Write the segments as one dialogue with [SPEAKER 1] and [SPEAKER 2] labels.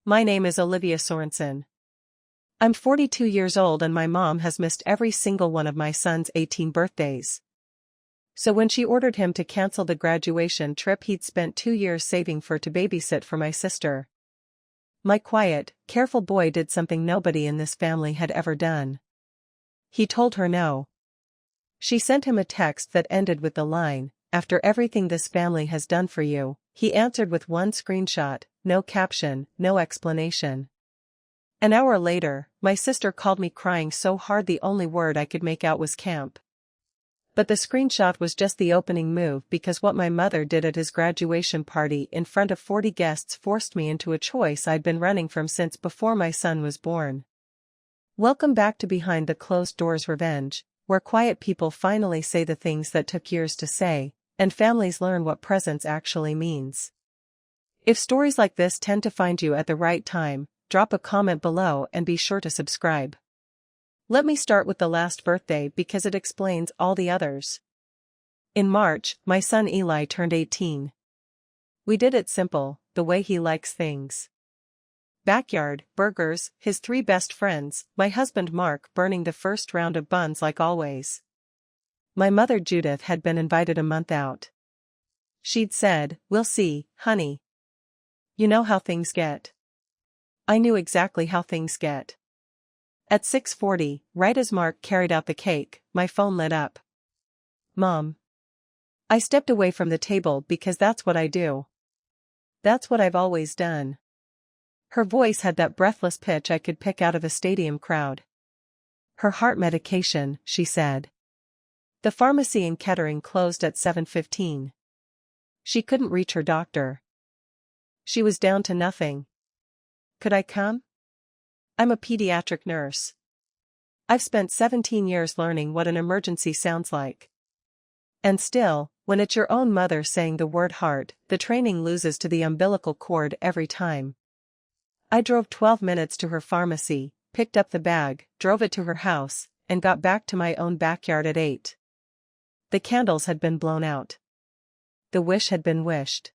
[SPEAKER 1] My name is Olivia Sorensen. I'm 42 years old and my mom has missed every single one of my son's 18 birthdays. So when she ordered him to cancel the graduation trip he'd spent 2 years saving for to babysit for my sister, my quiet, careful boy did something nobody in this family had ever done. He told her no. She sent him a text that ended with the line, "After everything this family has done for you," he answered with one screenshot, no caption, no explanation. An hour later, my sister called me crying so hard the only word I could make out was camp. But the screenshot was just the opening move because what my mother did at his graduation party in front of 40 guests forced me into a choice I'd been running from since before my son was born. Welcome back to Behind the Closed Doors Revenge, where quiet people finally say the things that took years to say, and families learn what presence actually means. If stories like this tend to find you at the right time, drop a comment below and be sure to subscribe. Let me start with the last birthday because it explains all the others. In March, my son Eli turned 18. We did it simple, the way he likes things. Backyard, burgers, his 3 best friends, my husband Mark burning the first round of buns like always. My mother Judith had been invited a month out. She'd said, "We'll see, honey. You know how things get." I knew exactly how things get. At 6:40, right as Mark carried out the cake, my phone lit up. "Mom." I stepped away from the table because that's what I do. That's what I've always done. Her voice had that breathless pitch I could pick out of a stadium crowd. "Her heart medication," she said. The pharmacy in Kettering closed at 7:15. She couldn't reach her doctor. She was down to nothing. Could I come? I'm a pediatric nurse. I've spent 17 years learning what an emergency sounds like. And still, when it's your own mother saying the word heart, the training loses to the umbilical cord every time. I drove 12 minutes to her pharmacy, picked up the bag, drove it to her house, and got back to my own backyard at 8. The candles had been blown out. The wish had been wished.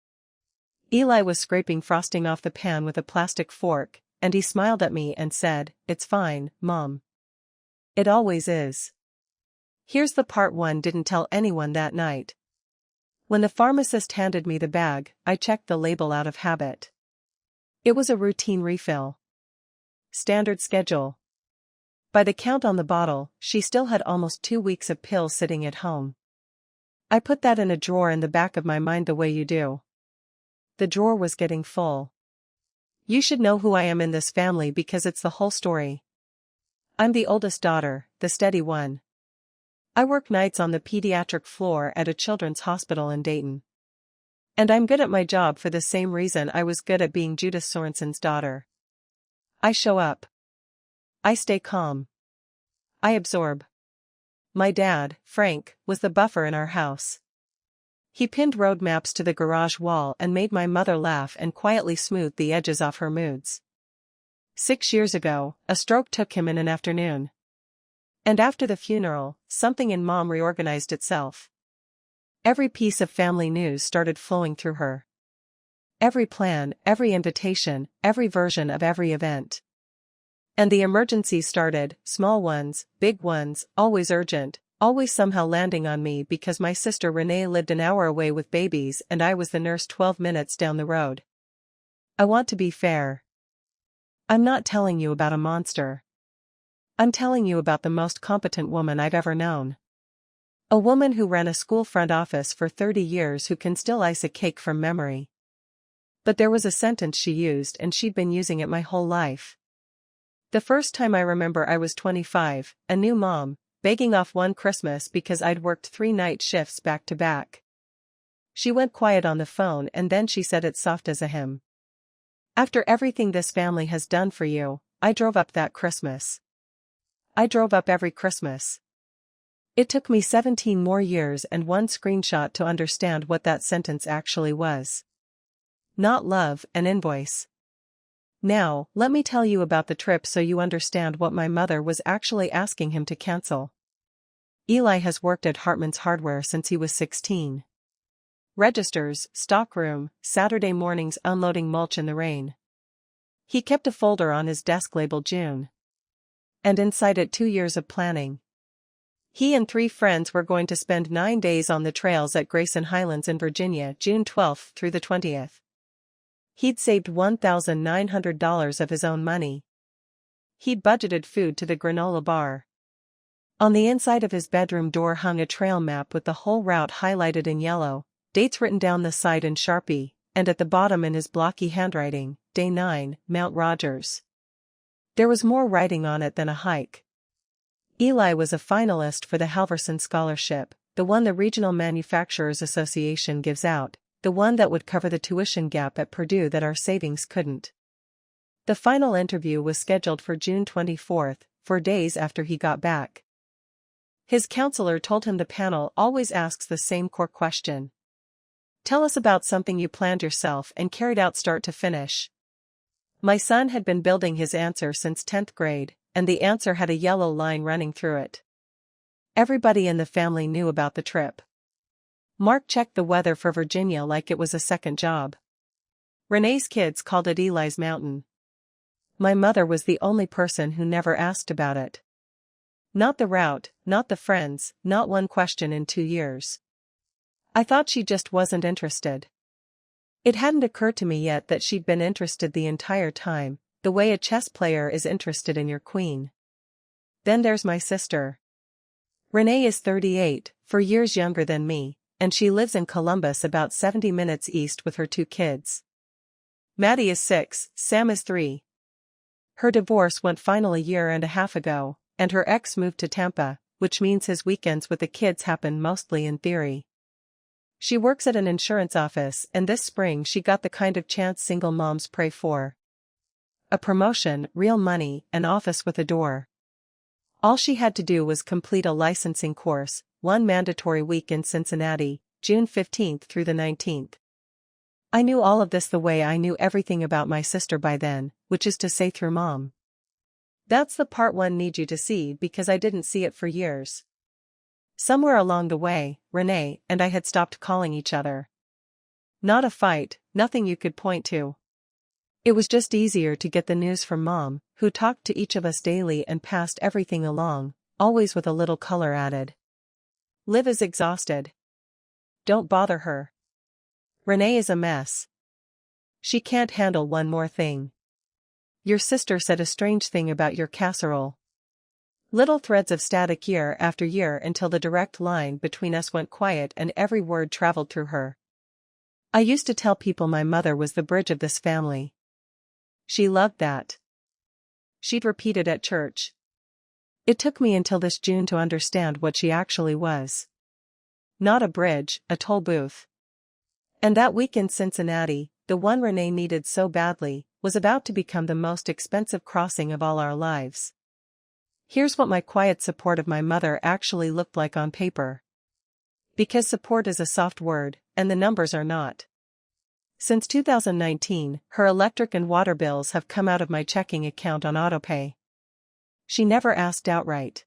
[SPEAKER 1] Eli was scraping frosting off the pan with a plastic fork, and he smiled at me and said, "It's fine, Mom. It always is." Here's the part one didn't tell anyone that night. When the pharmacist handed me the bag, I checked the label out of habit. It was a routine refill. Standard schedule. By the count on the bottle, she still had almost 2 weeks of pills sitting at home. I put that in a drawer in the back of my mind the way you do. The drawer was getting full. You should know who I am in this family because it's the whole story. I'm the oldest daughter, the steady one. I work nights on the pediatric floor at a children's hospital in Dayton. And I'm good at my job for the same reason I was good at being Judith Sorensen's daughter. I show up. I stay calm. I absorb. My dad, Frank, was the buffer in our house. He pinned road maps to the garage wall and made my mother laugh and quietly smoothed the edges off her moods. 6 years ago, a stroke took him in an afternoon. And after the funeral, something in Mom reorganized itself. Every piece of family news started flowing through her. Every plan, every invitation, every version of every event. And the emergencies started, small ones, big ones, always urgent, always somehow landing on me because my sister Renee lived an hour away with babies and I was the nurse 12 minutes down the road. I want to be fair. I'm not telling you about a monster. I'm telling you about the most competent woman I've ever known. A woman who ran a school front office for 30 years who can still ice a cake from memory. But there was a sentence she used and she'd been using it my whole life. The first time I remember I was 25, a new mom, begging off one Christmas because I'd worked 3 night shifts back to back. She went quiet on the phone and then she said it soft as a hymn. "After everything this family has done for you, I drove up that Christmas. I drove up every Christmas." It took me 17 more years and one screenshot to understand what that sentence actually was. Not love, an invoice. Now, let me tell you about the trip so you understand what my mother was actually asking him to cancel. Eli has worked at Hartman's Hardware since he was 16. Registers, stockroom, Saturday mornings unloading mulch in the rain. He kept a folder on his desk labeled June. And inside it 2 years of planning. He and 3 friends were going to spend 9 days on the trails at Grayson Highlands in Virginia, June 12th through the 20th. He'd saved $1,900 of his own money. He'd budgeted food to the granola bar. On the inside of his bedroom door hung a trail map with the whole route highlighted in yellow, dates written down the side in Sharpie, and at the bottom in his blocky handwriting, Day 9, Mount Rogers. There was more writing on it than a hike. Eli was a finalist for the Halverson Scholarship, the one the Regional Manufacturers Association gives out, the one that would cover the tuition gap at Purdue that our savings couldn't. The final interview was scheduled for June 24th, 4 days after he got back. His counselor told him the panel always asks the same core question. Tell us about something you planned yourself and carried out start to finish. My son had been building his answer since 10th grade, and the answer had a yellow line running through it. Everybody in the family knew about the trip. Mark checked the weather for Virginia like it was a second job. Renee's kids called it Eli's Mountain. My mother was the only person who never asked about it. Not the route, not the friends, not one question in 2 years. I thought she just wasn't interested. It hadn't occurred to me yet that she'd been interested the entire time, the way a chess player is interested in your queen. Then there's my sister. Renee is 38, 4 years younger than me, and she lives in Columbus about 70 minutes east with her 2 kids. Maddie is 6, Sam is 3. Her divorce went final a year and a half ago, and her ex moved to Tampa, which means his weekends with the kids happen mostly in theory. She works at an insurance office, and this spring she got the kind of chance single moms pray for. A promotion, real money, an office with a door. All she had to do was complete a licensing course, 1 mandatory week in Cincinnati, June 15th through the 19th. I knew all of this the way I knew everything about my sister by then, which is to say through mom. That's the part one needs you to see because I didn't see it for years. Somewhere along the way, Renee and I had stopped calling each other. Not a fight, nothing you could point to. It was just easier to get the news from mom, who talked to each of us daily and passed everything along, always with a little color added. Liv is exhausted. Don't bother her. Renee is a mess. She can't handle one more thing. Your sister said a strange thing about your casserole. Little threads of static year after year until the direct line between us went quiet and every word traveled through her. I used to tell people my mother was the bridge of this family. She loved that. She'd repeat it at church. It took me until this June to understand what she actually was. Not a bridge, a toll booth. And that week in Cincinnati, the one Renee needed so badly, was about to become the most expensive crossing of all our lives. Here's what my quiet support of my mother actually looked like on paper. Because support is a soft word, and the numbers are not. Since 2019, her electric and water bills have come out of my checking account on autopay. She never asked outright.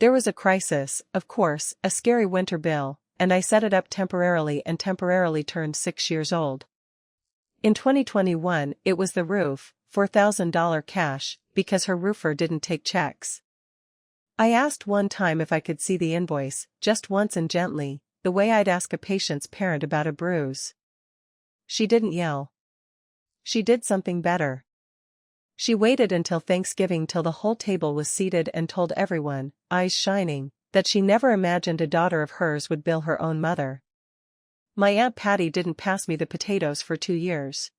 [SPEAKER 1] There was a crisis, of course, a scary winter bill, and I set it up temporarily and temporarily turned 6 years old. In 2021, it was the roof, $4,000 cash, because her roofer didn't take checks. I asked one time if I could see the invoice, just once and gently, the way I'd ask a patient's parent about a bruise. She didn't yell. She did something better. She waited until Thanksgiving till the whole table was seated and told everyone, eyes shining, that she never imagined a daughter of hers would bill her own mother. My Aunt Patty didn't pass me the potatoes for 2 years.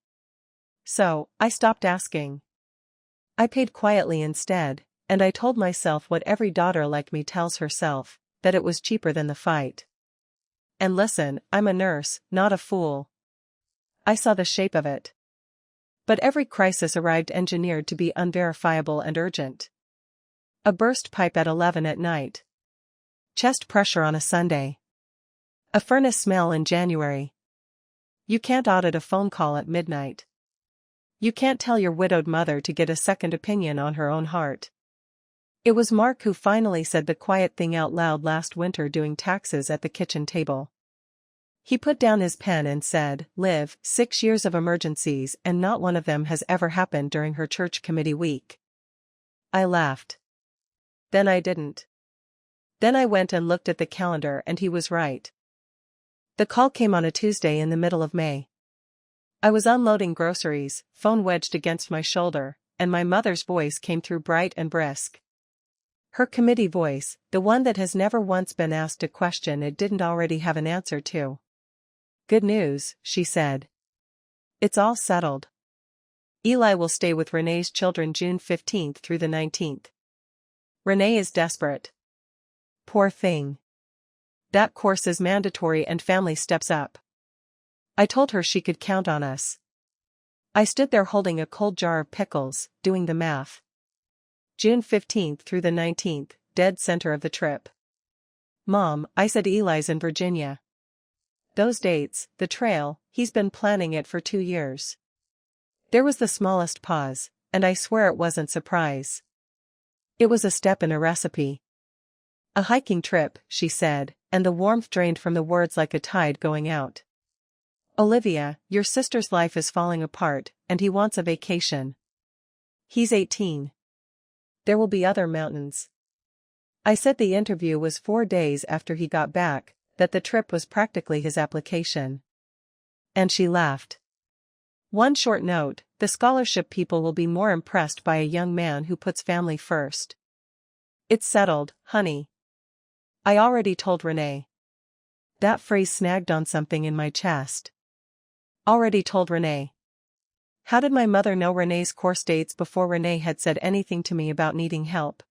[SPEAKER 1] So, I stopped asking. I paid quietly instead, and I told myself what every daughter like me tells herself, that it was cheaper than the fight. And listen, I'm a nurse, not a fool. I saw the shape of it. But every crisis arrived engineered to be unverifiable and urgent. A burst pipe at 11 at night. Chest pressure on a Sunday. A furnace smell in January. You can't audit a phone call at midnight. You can't tell your widowed mother to get a second opinion on her own heart. It was Mark who finally said the quiet thing out loud last winter doing taxes at the kitchen table. He put down his pen and said, "Liv, 6 years of emergencies and not one of them has ever happened during her church committee week." I laughed. Then I didn't. Then I went and looked at the calendar and he was right. The call came on a Tuesday in the middle of May. I was unloading groceries, phone wedged against my shoulder, and my mother's voice came through bright and brisk. Her committee voice, the one that has never once been asked a question it didn't already have an answer to. "Good news," she said. "It's all settled. Eli will stay with Renee's children June 15th through the 19th. Renee is desperate. Poor thing. That course is mandatory and family steps up. I told her she could count on us." I stood there holding a cold jar of pickles, doing the math. June 15th through the 19th, dead center of the trip. "Mom," I said, "Eli's in Virginia." "Those dates, the trail, he's been planning it for 2 years." There was the smallest pause, and I swear it wasn't surprise. It was a step in a recipe. "A hiking trip," she said, and the warmth drained from the words like a tide going out. "Olivia, your sister's life is falling apart, and he wants a vacation. He's 18. There will be other mountains." I said the interview was 4 days after he got back, that the trip was practically his application. And she laughed. One short note, the scholarship people will be more impressed by a young man who puts family first. "It's settled, honey. I already told Renee." That phrase snagged on something in my chest. Already told Renee. How did my mother know Renee's course dates before Renee had said anything to me about needing help?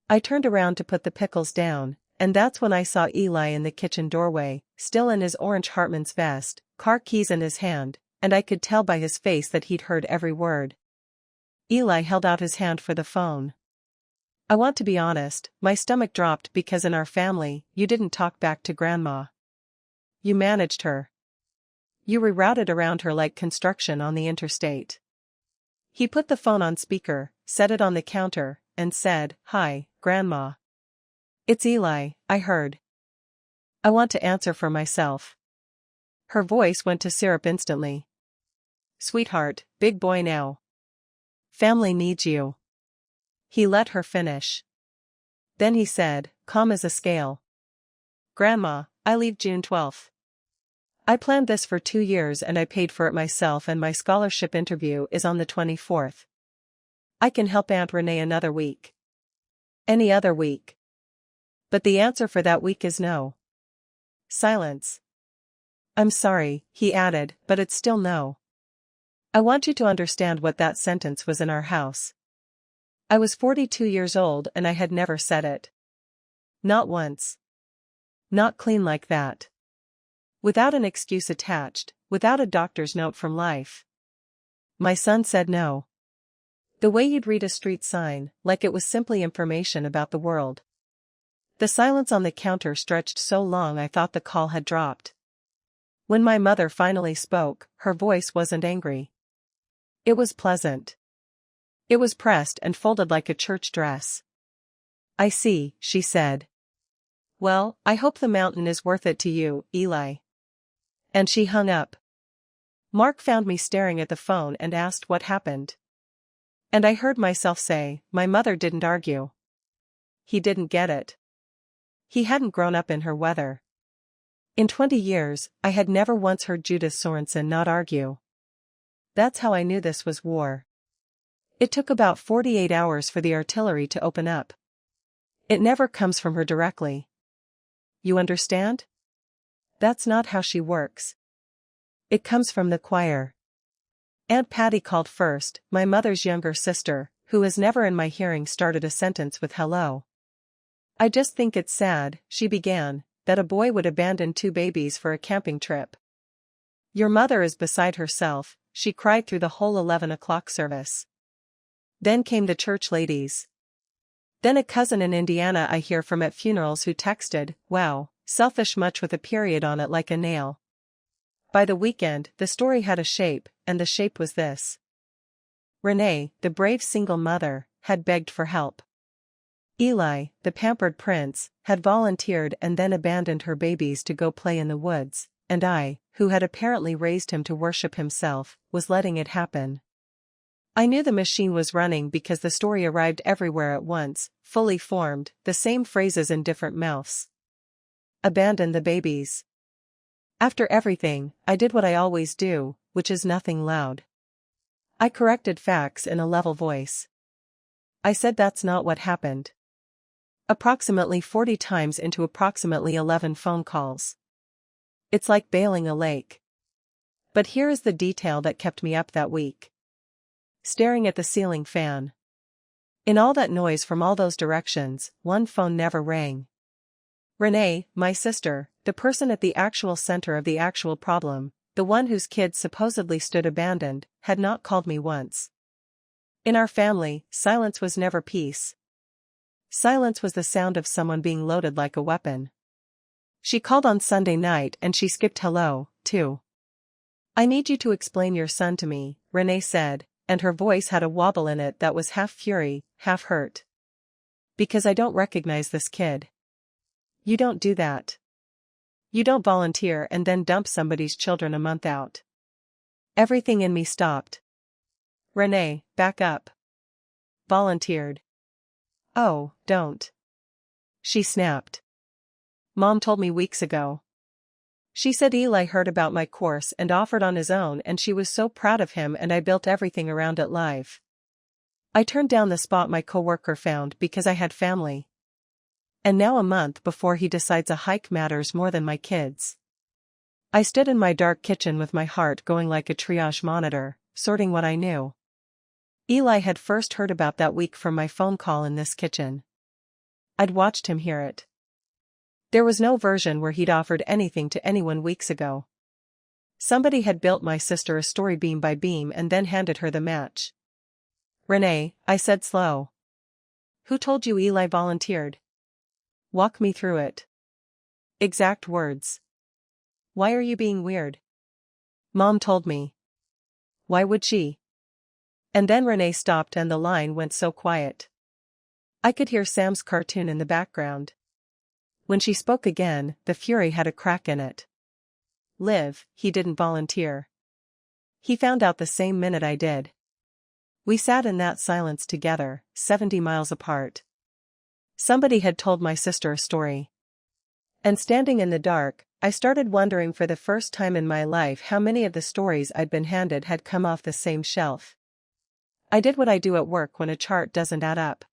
[SPEAKER 1] I turned around to put the pickles down, and that's when I saw Eli in the kitchen doorway, still in his orange Hartman's vest, car keys in his hand, and I could tell by his face that he'd heard every word. Eli held out his hand for the phone. I want to be honest, my stomach dropped because in our family, you didn't talk back to Grandma. You managed her. You rerouted around her like construction on the interstate. He put the phone on speaker, set it on the counter, and said, "Hi, Grandma. It's Eli," I heard. "I want to answer for myself." Her voice went to syrup instantly. "Sweetheart, big boy now. Family needs you." He let her finish. Then he said, calm as a scale, "Grandma, I leave June 12th. I planned this for 2 years and I paid for it myself and my scholarship interview is on the 24th. I can help Aunt Renee another week. Any other week. But the answer for that week is no." Silence. "I'm sorry," he added, "but it's still no. I want you to understand what that sentence was in our house. I was 42 years old and I had never said it. Not once. Not clean like that. Without an excuse attached, without a doctor's note from life. My son said no. The way you'd read a street sign, like it was simply information about the world." The silence on the counter stretched so long I thought the call had dropped. When my mother finally spoke, her voice wasn't angry. It was pleasant. It was pressed and folded like a church dress. "I see," she said. "Well, I hope the mountain is worth it to you, Eli." And she hung up. Mark found me staring at the phone and asked what happened. And I heard myself say, my mother didn't argue. He didn't get it. He hadn't grown up in her weather. In 20 years, I had never once heard Judith Sorensen not argue. That's how I knew this was war. It took about 48 hours for the artillery to open up. It never comes from her directly. You understand? That's not how she works. It comes from the choir. Aunt Patty called first, my mother's younger sister, who has never in my hearing started a sentence with hello. "I just think it's sad," she began, "that a boy would abandon 2 babies for a camping trip. Your mother is beside herself," she cried through the whole 11 o'clock service. Then came the church ladies. Then a cousin in Indiana I hear from at funerals who texted, "Wow, selfish much with a period on it like a nail." By the weekend, the story had a shape, and the shape was this. Renee, the brave single mother, had begged for help. Eli, the pampered prince, had volunteered and then abandoned her babies to go play in the woods, and I, who had apparently raised him to worship himself, was letting it happen. I knew the machine was running because the story arrived everywhere at once, fully formed, the same phrases in different mouths. Abandon the babies. After everything, I did what I always do, which is nothing loud. I corrected facts in a level voice. I said that's not what happened. Approximately 40 times into approximately 11 phone calls. It's like bailing a lake. But here is the detail that kept me up that week. Staring at the ceiling fan. In all that noise from all those directions, one phone never rang. Renee, my sister, the person at the actual center of the actual problem, the one whose kids supposedly stood abandoned, had not called me once. In our family, silence was never peace. Silence was the sound of someone being loaded like a weapon. She called on Sunday night and she skipped hello, too. I need you to explain your son to me, Renee said, and her voice had a wobble in it that was half fury, half hurt. Because I don't recognize this kid. You don't do that. You don't volunteer and then dump somebody's children a month out. Everything in me stopped. Renee, back up. Volunteered. Oh, don't. She snapped. Mom told me weeks ago. She said Eli heard about my course and offered on his own and she was so proud of him and I built everything around it live. I turned down the spot my coworker found because I had family. And now a month before he decides a hike matters more than my kids. I stood in my dark kitchen with my heart going like a triage monitor, sorting what I knew. Eli had first heard about that week from my phone call in this kitchen. I'd watched him hear it. There was no version where he'd offered anything to anyone weeks ago. Somebody had built my sister a story beam by beam and then handed her the match. Renee, I said slow. Who told you Eli volunteered? Walk me through it. Exact words. Why are you being weird? Mom told me. Why would she? And then Renee stopped and the line went so quiet. I could hear Sam's cartoon in the background. When she spoke again, the fury had a crack in it. Liv, he didn't volunteer. He found out the same minute I did. We sat in that silence together, 70 miles apart. Somebody had told my sister a story. And standing in the dark, I started wondering for the first time in my life how many of the stories I'd been handed had come off the same shelf. I did what I do at work when a chart doesn't add up.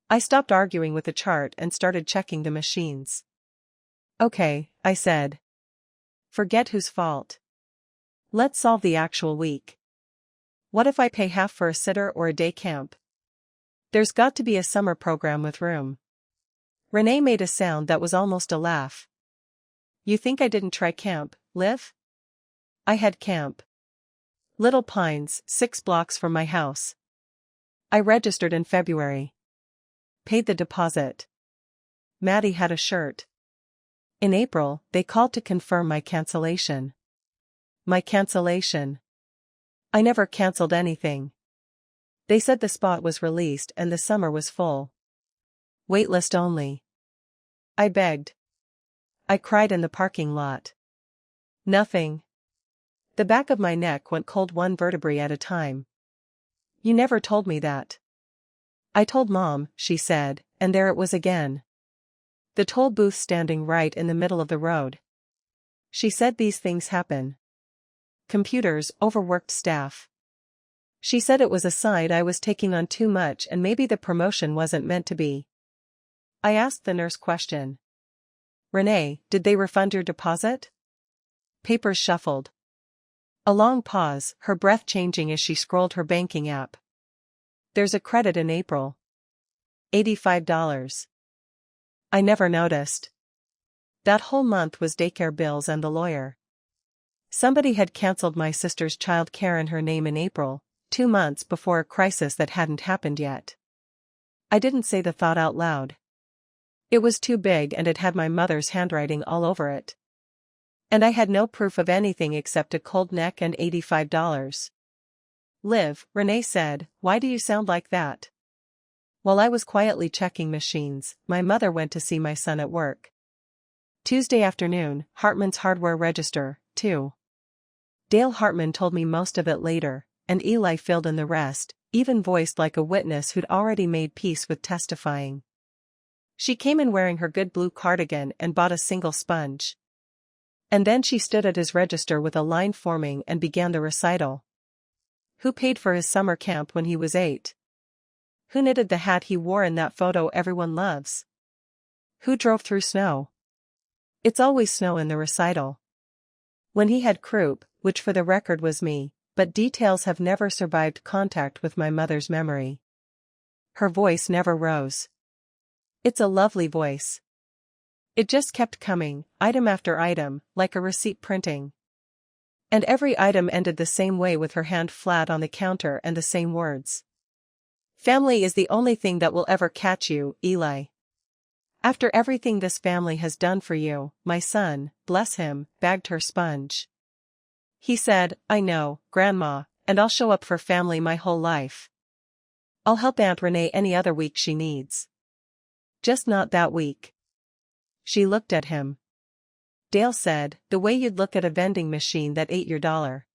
[SPEAKER 1] I stopped arguing with the chart and started checking the machines. Okay, I said. Forget whose fault. Let's solve the actual week. What if I pay half for a sitter or a day camp? There's got to be a summer program with room. Renee made a sound that was almost a laugh. You think I didn't try camp, Liv? I had camp. Little Pines, 6 blocks from my house. I registered in February. Paid the deposit. Maddie had a shirt. In April, they called to confirm my cancellation. My cancellation. I never canceled anything. They said the spot was released and the summer was full. Waitlist only. I begged. I cried in the parking lot. Nothing. The back of my neck went cold one vertebrae at a time. You never told me that. I told Mom, she said, and there it was again. The toll booth standing right in the middle of the road. She said these things happen. Computers, overworked staff. She said it was a sign I was taking on too much and maybe the promotion wasn't meant to be. I asked the nurse question. Renee, did they refund your deposit? Papers shuffled. A long pause, her breath changing as she scrolled her banking app. There's a credit in April. $85. I never noticed. That whole month was daycare bills and the lawyer. Somebody had cancelled my sister's child care in her name in April, 2 months before a crisis that hadn't happened yet. I didn't say the thought out loud. It was too big and it had my mother's handwriting all over it. And I had no proof of anything except a cold neck and $85. Liv, Renee said, why do you sound like that? While I was quietly checking machines, my mother went to see my son at work. Tuesday afternoon, Hartman's hardware register, 2. Dale Hartman told me most of it later, and Eli filled in the rest, even voiced like a witness who'd already made peace with testifying. She came in wearing her good blue cardigan and bought a single sponge. And then she stood at his register with a line forming and began the recital. Who paid for his summer camp when he was 8? Who knitted the hat he wore in that photo everyone loves? Who drove through snow? It's always snow in the recital. When he had croup, which for the record was me, but details have never survived contact with my mother's memory. Her voice never rose. It's a lovely voice. It just kept coming, item after item, like a receipt printing. And every item ended the same way with her hand flat on the counter and the same words. Family is the only thing that will ever catch you, Eli. After everything this family has done for you, my son, bless him, bagged her sponge. He said, I know, Grandma, and I'll show up for family my whole life. I'll help Aunt Renee any other week she needs. Just not that week. She looked at him. Dale said, the way you'd look at a vending machine that ate your dollar.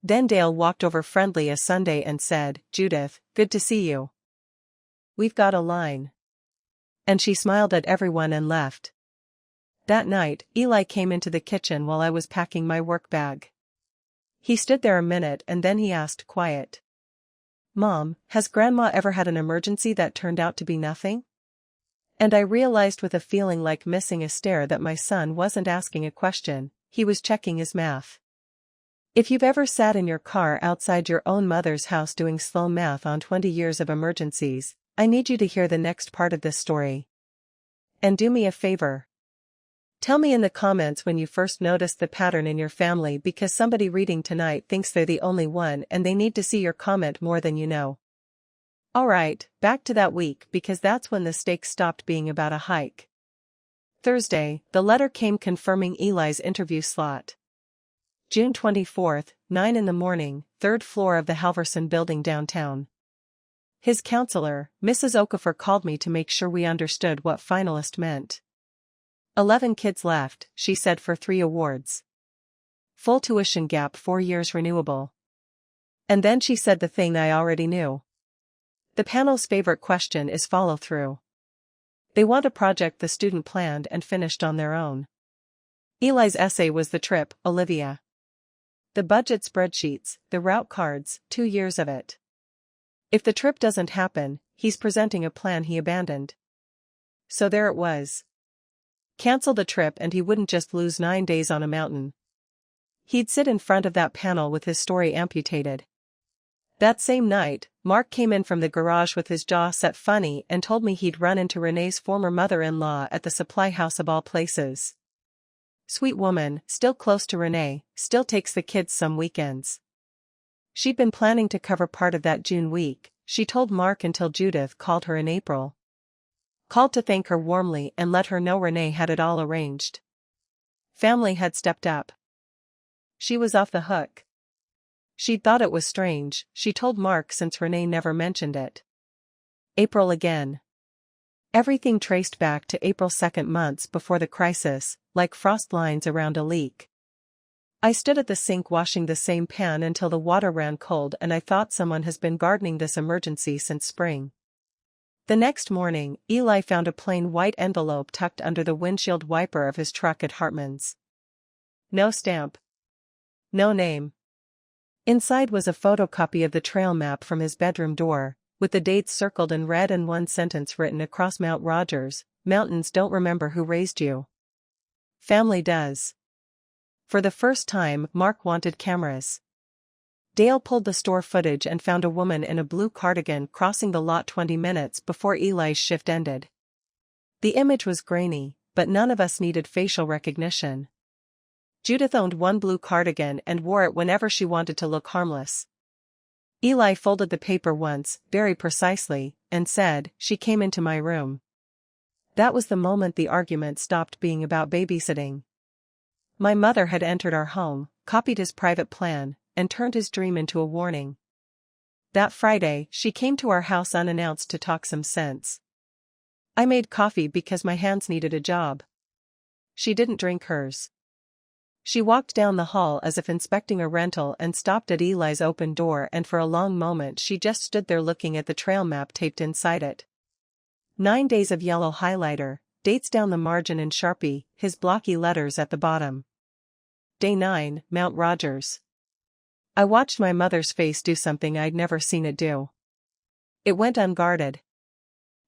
[SPEAKER 1] Then Dale walked over friendly as Sunday and said, Judith, good to see you. We've got a line. And she smiled at everyone and left. That night, Eli came into the kitchen while I was packing my work bag. He stood there a minute and then he asked quiet. Mom, has Grandma ever had an emergency that turned out to be nothing? And I realized with a feeling like missing a stare that my son wasn't asking a question, he was checking his math. If you've ever sat in your car outside your own mother's house doing slow math on 20 years of emergencies, I need you to hear the next part of this story. And do me a favor. Tell me in the comments when you first noticed the pattern in your family, because somebody reading tonight thinks they're the only one and they need to see your comment more than you know. Alright, back to that week, because that's when the stakes stopped being about a hike. Thursday, the letter came confirming Eli's interview slot. June 24th, 9 in the morning, 3rd floor of the Halverson building downtown. His counselor, Mrs. Okafor, called me to make sure we understood what finalist meant. 11 kids left, she said, for 3 awards. Full tuition gap, 4 years renewable. And then she said the thing I already knew. The panel's favorite question is follow-through. They want a project the student planned and finished on their own. Eli's essay was the trip, Olivia. The budget spreadsheets, the route cards, 2 years of it. If the trip doesn't happen, he's presenting a plan he abandoned. So there it was. Cancel the trip and he wouldn't just lose 9 days on a mountain. He'd sit in front of that panel with his story amputated. That same night, Mark came in from the garage with his jaw set funny and told me he'd run into Renee's former mother-in-law at the supply house of all places. Sweet woman, still close to Renee, still takes the kids some weekends. She'd been planning to cover part of that June week, she told Mark, until Judith called her in April. Called to thank her warmly and let her know Renee had it all arranged. Family had stepped up. She was off the hook. She'd thought it was strange, she told Mark, since Renee never mentioned it. April again. Everything traced back to April 2nd, months before the crisis, like frost lines around a leak. I stood at the sink washing the same pan until the water ran cold and I thought someone has been gardening this emergency since spring. The next morning, Eli found a plain white envelope tucked under the windshield wiper of his truck at Hartman's. No stamp. No name. Inside was a photocopy of the trail map from his bedroom door, with the dates circled in red and one sentence written across: Mount Rogers, mountains don't remember who raised you. Family does. For the first time, Mark wanted cameras. Dale pulled the store footage and found a woman in a blue cardigan crossing the lot 20 minutes before Eli's shift ended. The image was grainy, but none of us needed facial recognition. Judith owned one blue cardigan and wore it whenever she wanted to look harmless. Eli folded the paper once, very precisely, and said, she came into my room. That was the moment the argument stopped being about babysitting. My mother had entered our home, copied his private plan, and turned his dream into a warning. That Friday, she came to our house unannounced to talk some sense. I made coffee because my hands needed a job. she didn't drink hers. She walked down the hall as if inspecting a rental and stopped at Eli's open door, and for a long moment she just stood there looking at the trail map taped inside it. 9 days of yellow highlighter, dates down the margin in Sharpie, his blocky letters at the bottom. Day 9, Mount Rogers. I watched my mother's face do something I'd never seen it do. It went unguarded.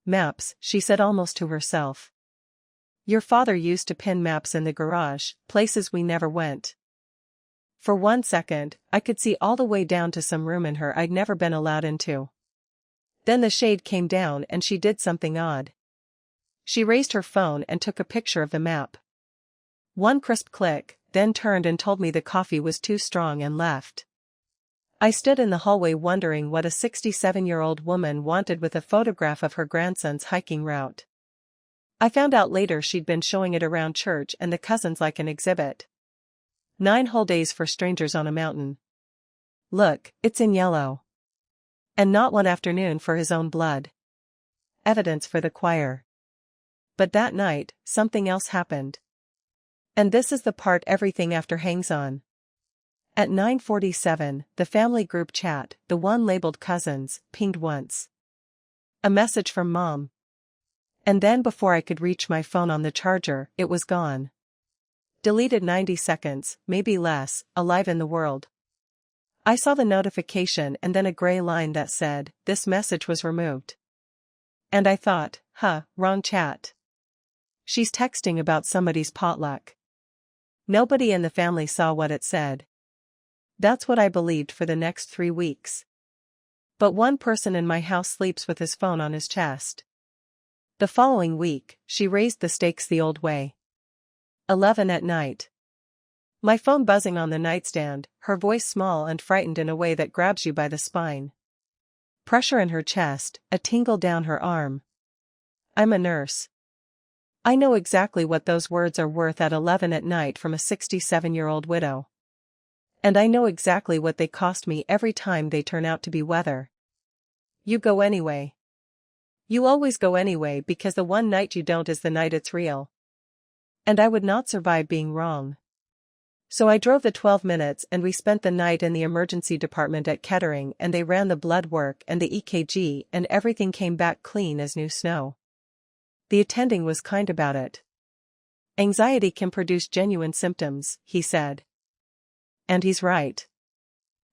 [SPEAKER 1] Maps, she said almost to herself. Your father used to pin maps in the garage, places we never went. For 1 second, I could see all the way down to some room in her I'd never been allowed into. Then the shade came down and she did something odd. She raised her phone and took a picture of the map. 1 crisp click, then turned and told me the coffee was too strong and left. I stood in the hallway wondering what a 67-year-old woman wanted with a photograph of her grandson's hiking route. I found out later she'd been showing it around church and the cousins like an exhibit. 9 whole days for strangers on a mountain. Look, it's in yellow. And not 1 afternoon for his own blood. Evidence for the choir. But that night, something else happened. And this is the part everything after hangs on. At 9:47, the family group chat, the one labeled cousins, pinged once. A message from Mom. And then before I could reach my phone on the charger, it was gone. Deleted 90 seconds, maybe less, alive in the world. I saw the notification and then a gray line that said, this message was removed. And I thought, wrong chat. She's texting about somebody's potluck. Nobody in the family saw what it said. That's what I believed for the next 3 weeks. But one person in my house sleeps with his phone on his chest. The following week, she raised the stakes the old way. 11 at night. My phone buzzing on the nightstand, her voice small and frightened in a way that grabs you by the spine. Pressure in her chest, a tingle down her arm. I'm a nurse. I know exactly what those words are worth at 11 at night from a 67-year-old widow. And I know exactly what they cost me every time they turn out to be weather. You go anyway. You always go anyway because the one night you don't is the night it's real. And I would not survive being wrong. So I drove the 12 minutes and we spent the night in the emergency department at Kettering and they ran the blood work and the EKG and everything came back clean as new snow. The attending was kind about it. Anxiety can produce genuine symptoms, he said. And he's right.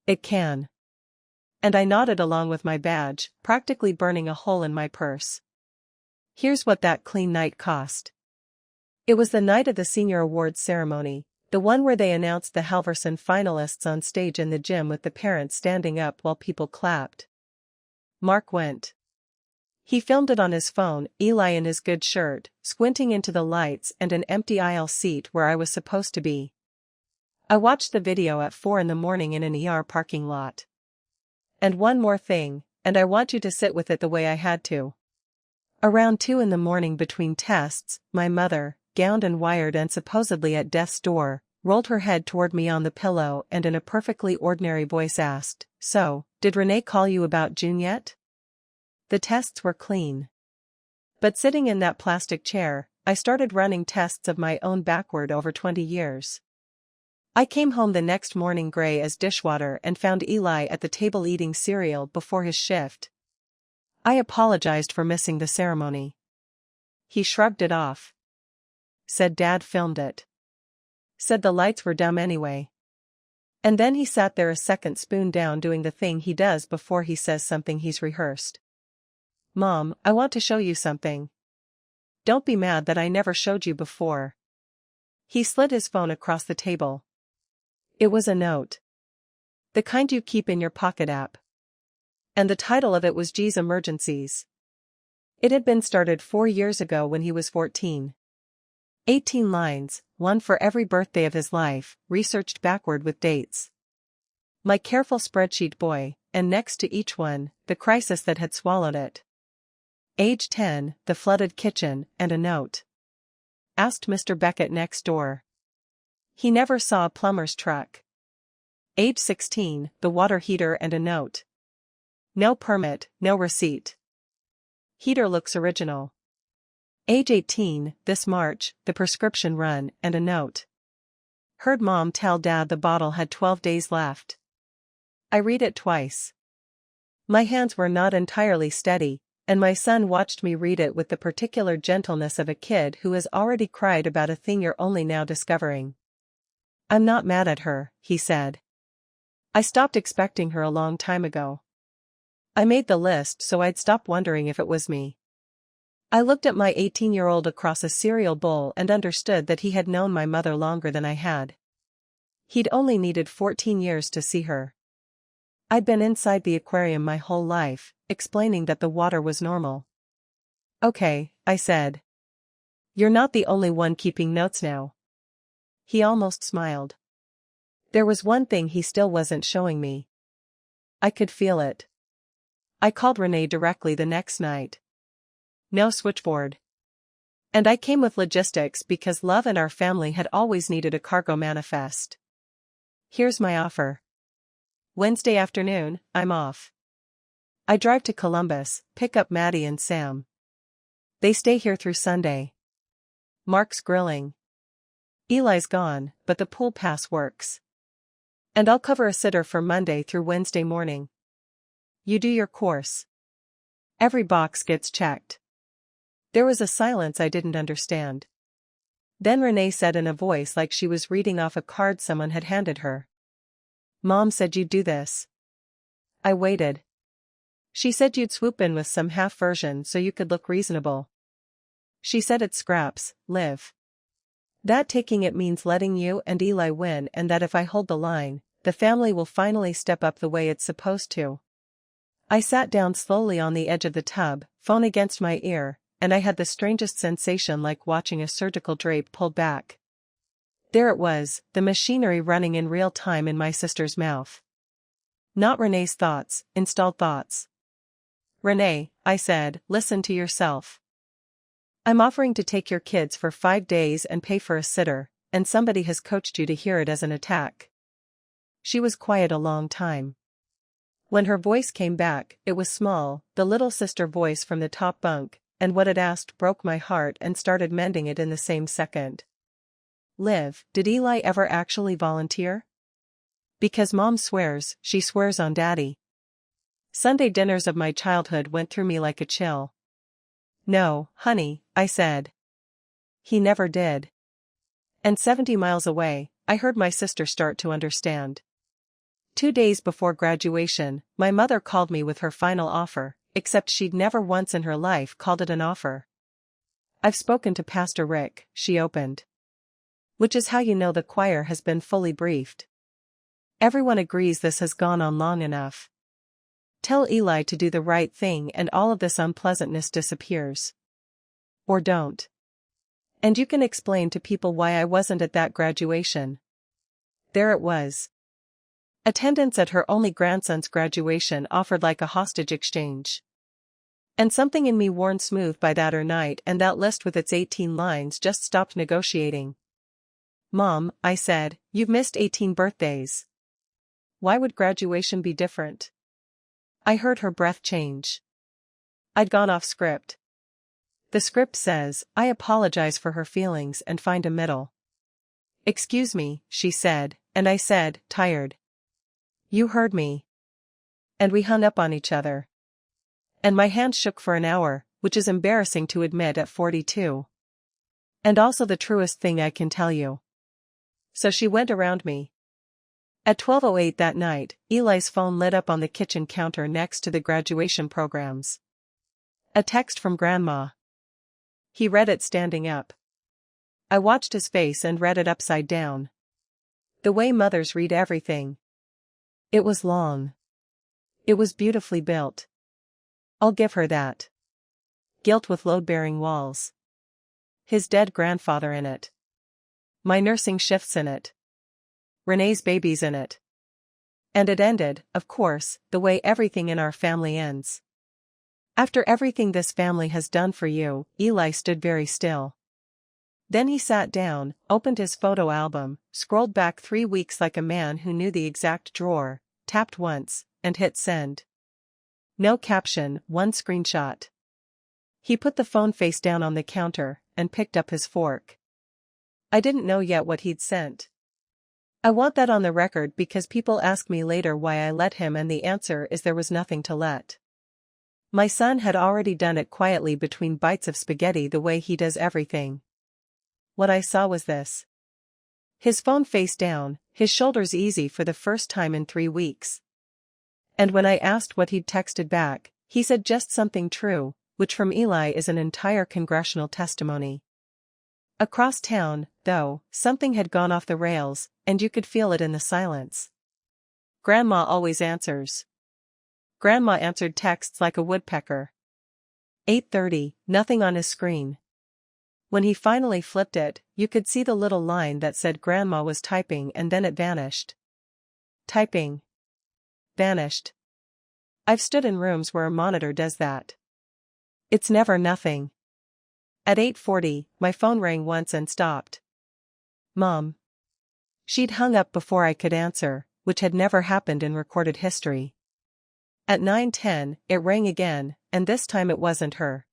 [SPEAKER 1] It can. And I nodded along with my badge, practically burning a hole in my purse. Here's what that clean night cost. It was the night of the senior awards ceremony, the one where they announced the Halverson finalists on stage in the gym with the parents standing up while people clapped. Mark went. He filmed it on his phone, Eli in his good shirt, squinting into the lights and an empty aisle seat where I was supposed to be. I watched the video at 4 a.m. in an ER parking lot. And one more thing, and I want you to sit with it the way I had to. Around 2 a.m. between tests, my mother, gowned and wired and supposedly at death's door, rolled her head toward me on the pillow and in a perfectly ordinary voice asked, "So, did Renee call you about June yet?" The tests were clean. But sitting in that plastic chair, I started running tests of my own backward over 20 years. I came home the next morning gray as dishwater and found Eli at the table eating cereal before his shift. I apologized for missing the ceremony. He shrugged it off. Said Dad filmed it. Said the lights were dumb anyway. And then he sat there a second spoon down doing the thing he does before he says something he's rehearsed. Mom, I want to show you something. Don't be mad that I never showed you before. He slid his phone across the table. It was a note. The kind you keep in your pocket app. And the title of it was G's Emergencies. It had been started 4 years ago when he was 14. 18 lines, one for every birthday of his life, researched backward with dates. My careful spreadsheet boy, and next to each one, the crisis that had swallowed it. Age 10, the flooded kitchen, and a note. Asked Mr. Beckett next door. He never saw a plumber's truck. Age 16, the water heater and a note. No permit, no receipt. Heater looks original. Age 18, this March, the prescription run, and a note. Heard mom tell dad the bottle had 12 days left. I read it twice. My hands were not entirely steady, and my son watched me read it with the particular gentleness of a kid who has already cried about a thing you're only now discovering. I'm not mad at her, he said. I stopped expecting her a long time ago. I made the list so I'd stop wondering if it was me. I looked at my 18-year-old across a cereal bowl and understood that he had known my mother longer than I had. He'd only needed 14 years to see her. I'd been inside the aquarium my whole life, explaining that the water was normal. Okay, I said. You're not the only one keeping notes now. He almost smiled. There was one thing he still wasn't showing me. I could feel it. I called Renee directly the next night. No switchboard. And I came with logistics because love and our family had always needed a cargo manifest. Here's my offer. Wednesday afternoon, I'm off. I drive to Columbus, pick up Maddie and Sam. They stay here through Sunday. Mark's grilling. Eli's gone, but the pool pass works. And I'll cover a sitter for Monday through Wednesday morning. You do your course. Every box gets checked. There was a silence I didn't understand. Then Renee said in a voice like she was reading off a card someone had handed her. Mom said you'd do this. I waited. She said you'd swoop in with some half version so you could look reasonable. She said it's scraps, Liv. That taking it means letting you and Eli win, and that if I hold the line, the family will finally step up the way it's supposed to. I sat down slowly on the edge of the tub, phone against my ear, and I had the strangest sensation like watching a surgical drape pulled back. There it was, the machinery running in real time in my sister's mouth. Not Renee's thoughts, installed thoughts. Renee, I said, listen to yourself. I'm offering to take your kids for 5 days and pay for a sitter, and somebody has coached you to hear it as an attack. She was quiet a long time. When her voice came back, it was small, the little sister voice from the top bunk, and what it asked broke my heart and started mending it in the same second. Liv, did Eli ever actually volunteer? Because Mom swears, she swears on Daddy. Sunday dinners of my childhood went through me like a chill. No, honey, I said. He never did. And 70 miles away, I heard my sister start to understand. 2 days before graduation, my mother called me with her final offer, except she'd never once in her life called it an offer. I've spoken to Pastor Rick, she opened. Which is how you know the choir has been fully briefed. Everyone agrees this has gone on long enough. Tell Eli to do the right thing and all of this unpleasantness disappears. Or don't. And you can explain to people why I wasn't at that graduation. There it was. Attendance at her only grandson's graduation offered like a hostage exchange. And something in me worn smooth by that night, and that list with its 18 lines just stopped negotiating. Mom, I said, you've missed 18 birthdays. Why would graduation be different? I heard her breath change. I'd gone off script. The script says, I apologize for her feelings and find a middle. Excuse me, she said, and I said, tired. You heard me. And we hung up on each other. And my hand shook for an hour, which is embarrassing to admit at 42. And also the truest thing I can tell you. So she went around me. At 12:08 that night, Eli's phone lit up on the kitchen counter next to the graduation programs. A text from Grandma. He read it standing up. I watched his face and read it upside down. The way mothers read everything. It was long. It was beautifully built. I'll give her that. Gilt with load-bearing walls. His dead grandfather in it. My nursing shifts in it. Renee's babies in it. And it ended, of course, the way everything in our family ends. After everything this family has done for you, Eli stood very still. Then he sat down, opened his photo album, scrolled back 3 weeks like a man who knew the exact drawer, tapped once, and hit send. No caption, one screenshot. He put the phone face down on the counter and picked up his fork. I didn't know yet what he'd sent. I want that on the record because people ask me later why I let him, and the answer is there was nothing to let. My son had already done it quietly between bites of spaghetti the way he does everything. What I saw was this. His phone face down, his shoulders easy for the first time in 3 weeks. And when I asked what he'd texted back, he said just something true, which from Eli is an entire congressional testimony. Across town, though, something had gone off the rails, and you could feel it in the silence. Grandma always answers. Grandma answered texts like a woodpecker. 8:30, nothing on his screen. When he finally flipped it, you could see the little line that said Grandma was typing, and then it vanished. Typing. Vanished. I've stood in rooms where a monitor does that. It's never nothing. At 8:40, my phone rang once and stopped. Mom. She'd hung up before I could answer, which had never happened in recorded history. At 9:10, it rang again, and this time it wasn't her.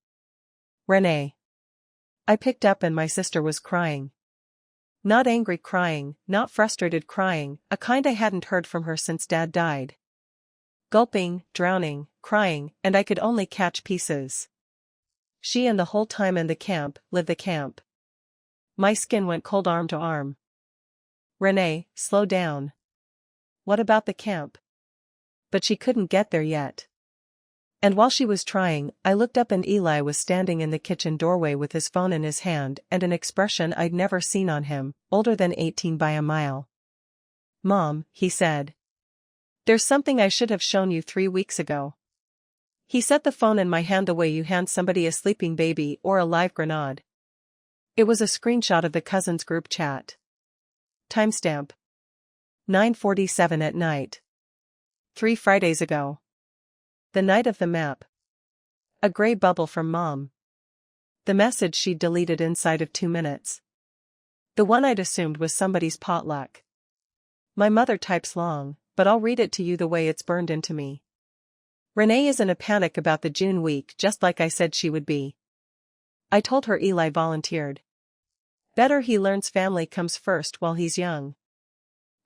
[SPEAKER 1] Renee. I picked up and my sister was crying. Not angry crying, not frustrated crying, a kind I hadn't heard from her since Dad died. Gulping, drowning, crying, and I could only catch pieces. She and the whole time in the camp, lived the camp. My skin went cold arm to arm. Renee, slow down. What about the camp? But she couldn't get there yet. And while she was trying, I looked up and Eli was standing in the kitchen doorway with his phone in his hand and an expression I'd never seen on him, older than 18 by a mile. Mom, he said. There's something I should have shown you 3 weeks ago. He set the phone in my hand the way you hand somebody a sleeping baby or a live grenade. It was a screenshot of the cousins group chat. Timestamp. 9:47 at night. 3 Fridays ago. The night of the map. A gray bubble from Mom. The message she'd deleted inside of 2 minutes. The one I'd assumed was somebody's potluck. My mother types long, but I'll read it to you the way it's burned into me. Renee is in a panic about the June week, just like I said she would be. I told her Eli volunteered. Better he learns family comes first while he's young.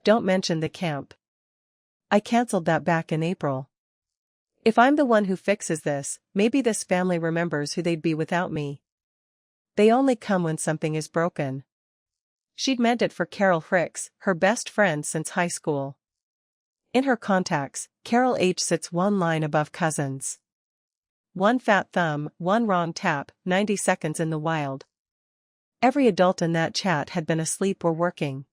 [SPEAKER 1] Don't mention the camp. I canceled that back in April. If I'm the one who fixes this, maybe this family remembers who they'd be without me. They only come when something is broken. She'd meant it for Carol Hicks, her best friend since high school. In her contacts, Carol H. sits one line above cousins. One fat thumb, one wrong tap, 90 seconds in the wild. Every adult in that chat had been asleep or working.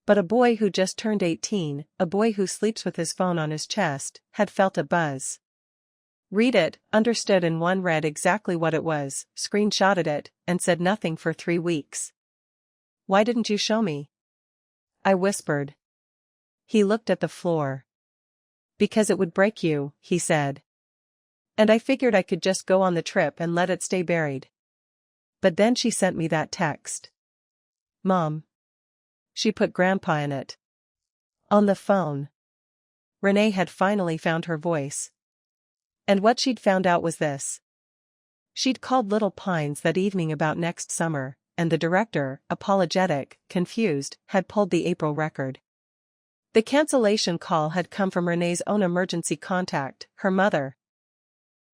[SPEAKER 1] But a boy who just turned 18, a boy who sleeps with his phone on his chest, had felt a buzz. Read it, understood in one, read exactly what it was, screenshotted it, and said nothing for 3 weeks. Why didn't you show me? I whispered. He looked at the floor. Because it would break you, he said. And I figured I could just go on the trip and let it stay buried. But then she sent me that text. Mom. She put Grandpa in it. On the phone. Renee had finally found her voice. And what she'd found out was this. She'd called Little Pines that evening about next summer, and the director, apologetic, confused, had pulled the April record. The cancellation call had come from Renee's own emergency contact, her mother.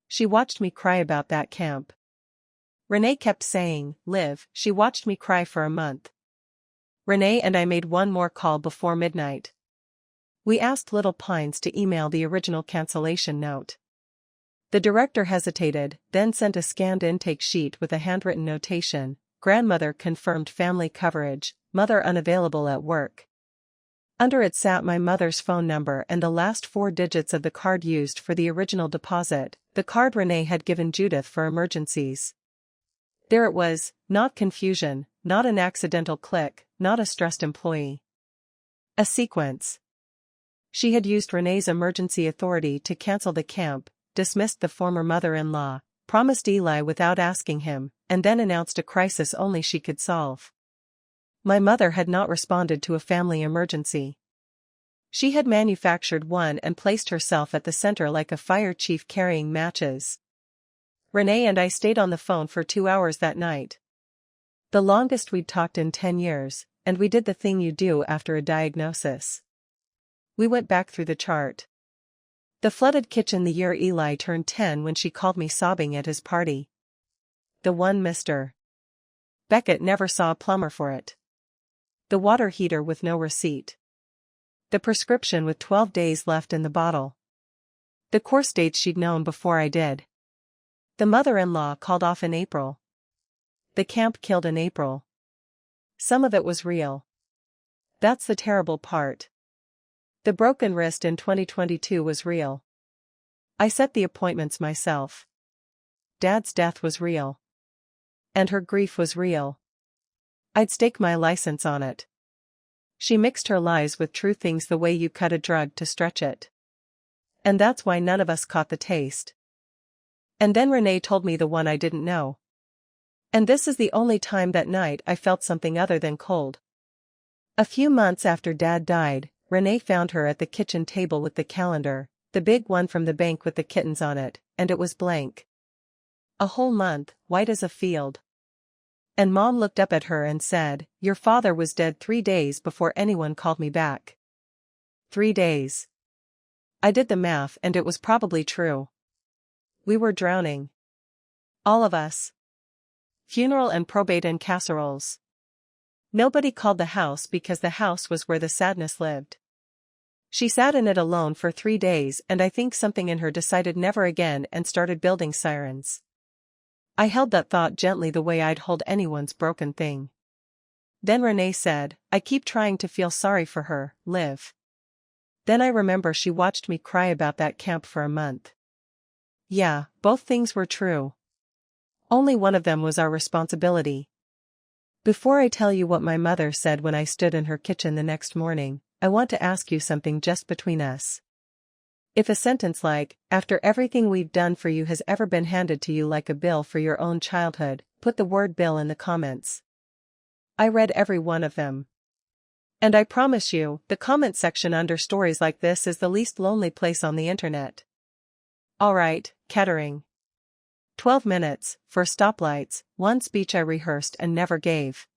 [SPEAKER 1] She watched me cry about that camp. Renee kept saying, Liv, she watched me cry for a month. Renee and I made one more call before midnight. We asked Little Pines to email the original cancellation note. The director hesitated, then sent a scanned intake sheet with a handwritten notation. Grandmother confirmed family coverage, mother unavailable at work. Under it sat my mother's phone number and the last 4 digits of the card used for the original deposit, the card Renee had given Judith for emergencies. There it was, not confusion, not an accidental click, not a stressed employee. A sequence. She had used Renee's emergency authority to cancel the camp, dismissed the former mother-in-law, promised Eli without asking him, and then announced a crisis only she could solve. My mother had not responded to a family emergency. She had manufactured one and placed herself at the center like a fire chief carrying matches. Renee and I stayed on the phone for 2 hours that night. The longest we'd talked in 10 years, and we did the thing you do after a diagnosis. We went back through the chart. The flooded kitchen the year Eli turned 10 when she called me sobbing at his party. The one Mr. Beckett never saw a plumber for it. The water heater with no receipt. The prescription with 12 days left in the bottle. The course dates she'd known before I did. The mother-in-law called off in April. The camp killed in April. Some of it was real. That's the terrible part. The broken wrist in 2022 was real. I set the appointments myself. Dad's death was real. And her grief was real. I'd stake my license on it. She mixed her lies with true things the way you cut a drug to stretch it. And that's why none of us caught the taste. And then Renee told me the one I didn't know. And this is the only time that night I felt something other than cold. A few months after Dad died, Renee found her at the kitchen table with the calendar, the big one from the bank with the kittens on it, and it was blank. A whole month, white as a field. And Mom looked up at her and said, "Your father was dead 3 days before anyone called me back." 3 days. I did the math and it was probably true. We were drowning. All of us. Funeral and probate and casseroles. Nobody called the house because the house was where the sadness lived. She sat in it alone for 3 days and I think something in her decided never again and started building sirens. I held that thought gently the way I'd hold anyone's broken thing. Then Renee said, "I keep trying to feel sorry for her, Liv." Then I remember she watched me cry about that camp for a month. Yeah, both things were true. Only one of them was our responsibility. Before I tell you what my mother said when I stood in her kitchen the next morning, I want to ask you something just between us. If a sentence like, "After everything we've done for you has ever been handed to you like a bill for your own childhood," put the word bill in the comments. I read every one of them. And I promise you, the comment section under stories like this is the least lonely place on the internet. Alright, Kettering. 12 minutes, for stoplights, one speech I rehearsed and never gave.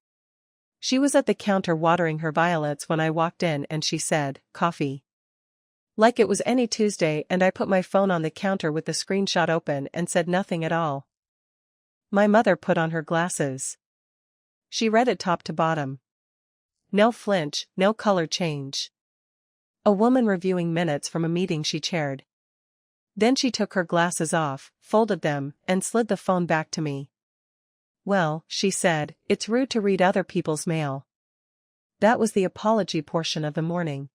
[SPEAKER 1] She was at the counter watering her violets when I walked in and she said, "Coffee." Like it was any Tuesday, and I put my phone on the counter with the screenshot open and said nothing at all. My mother put on her glasses. She read it top to bottom. No flinch, no color change. A woman reviewing minutes from a meeting she chaired. Then she took her glasses off, folded them, and slid the phone back to me. "Well," she said, "it's rude to read other people's mail." That was the apology portion of the morning.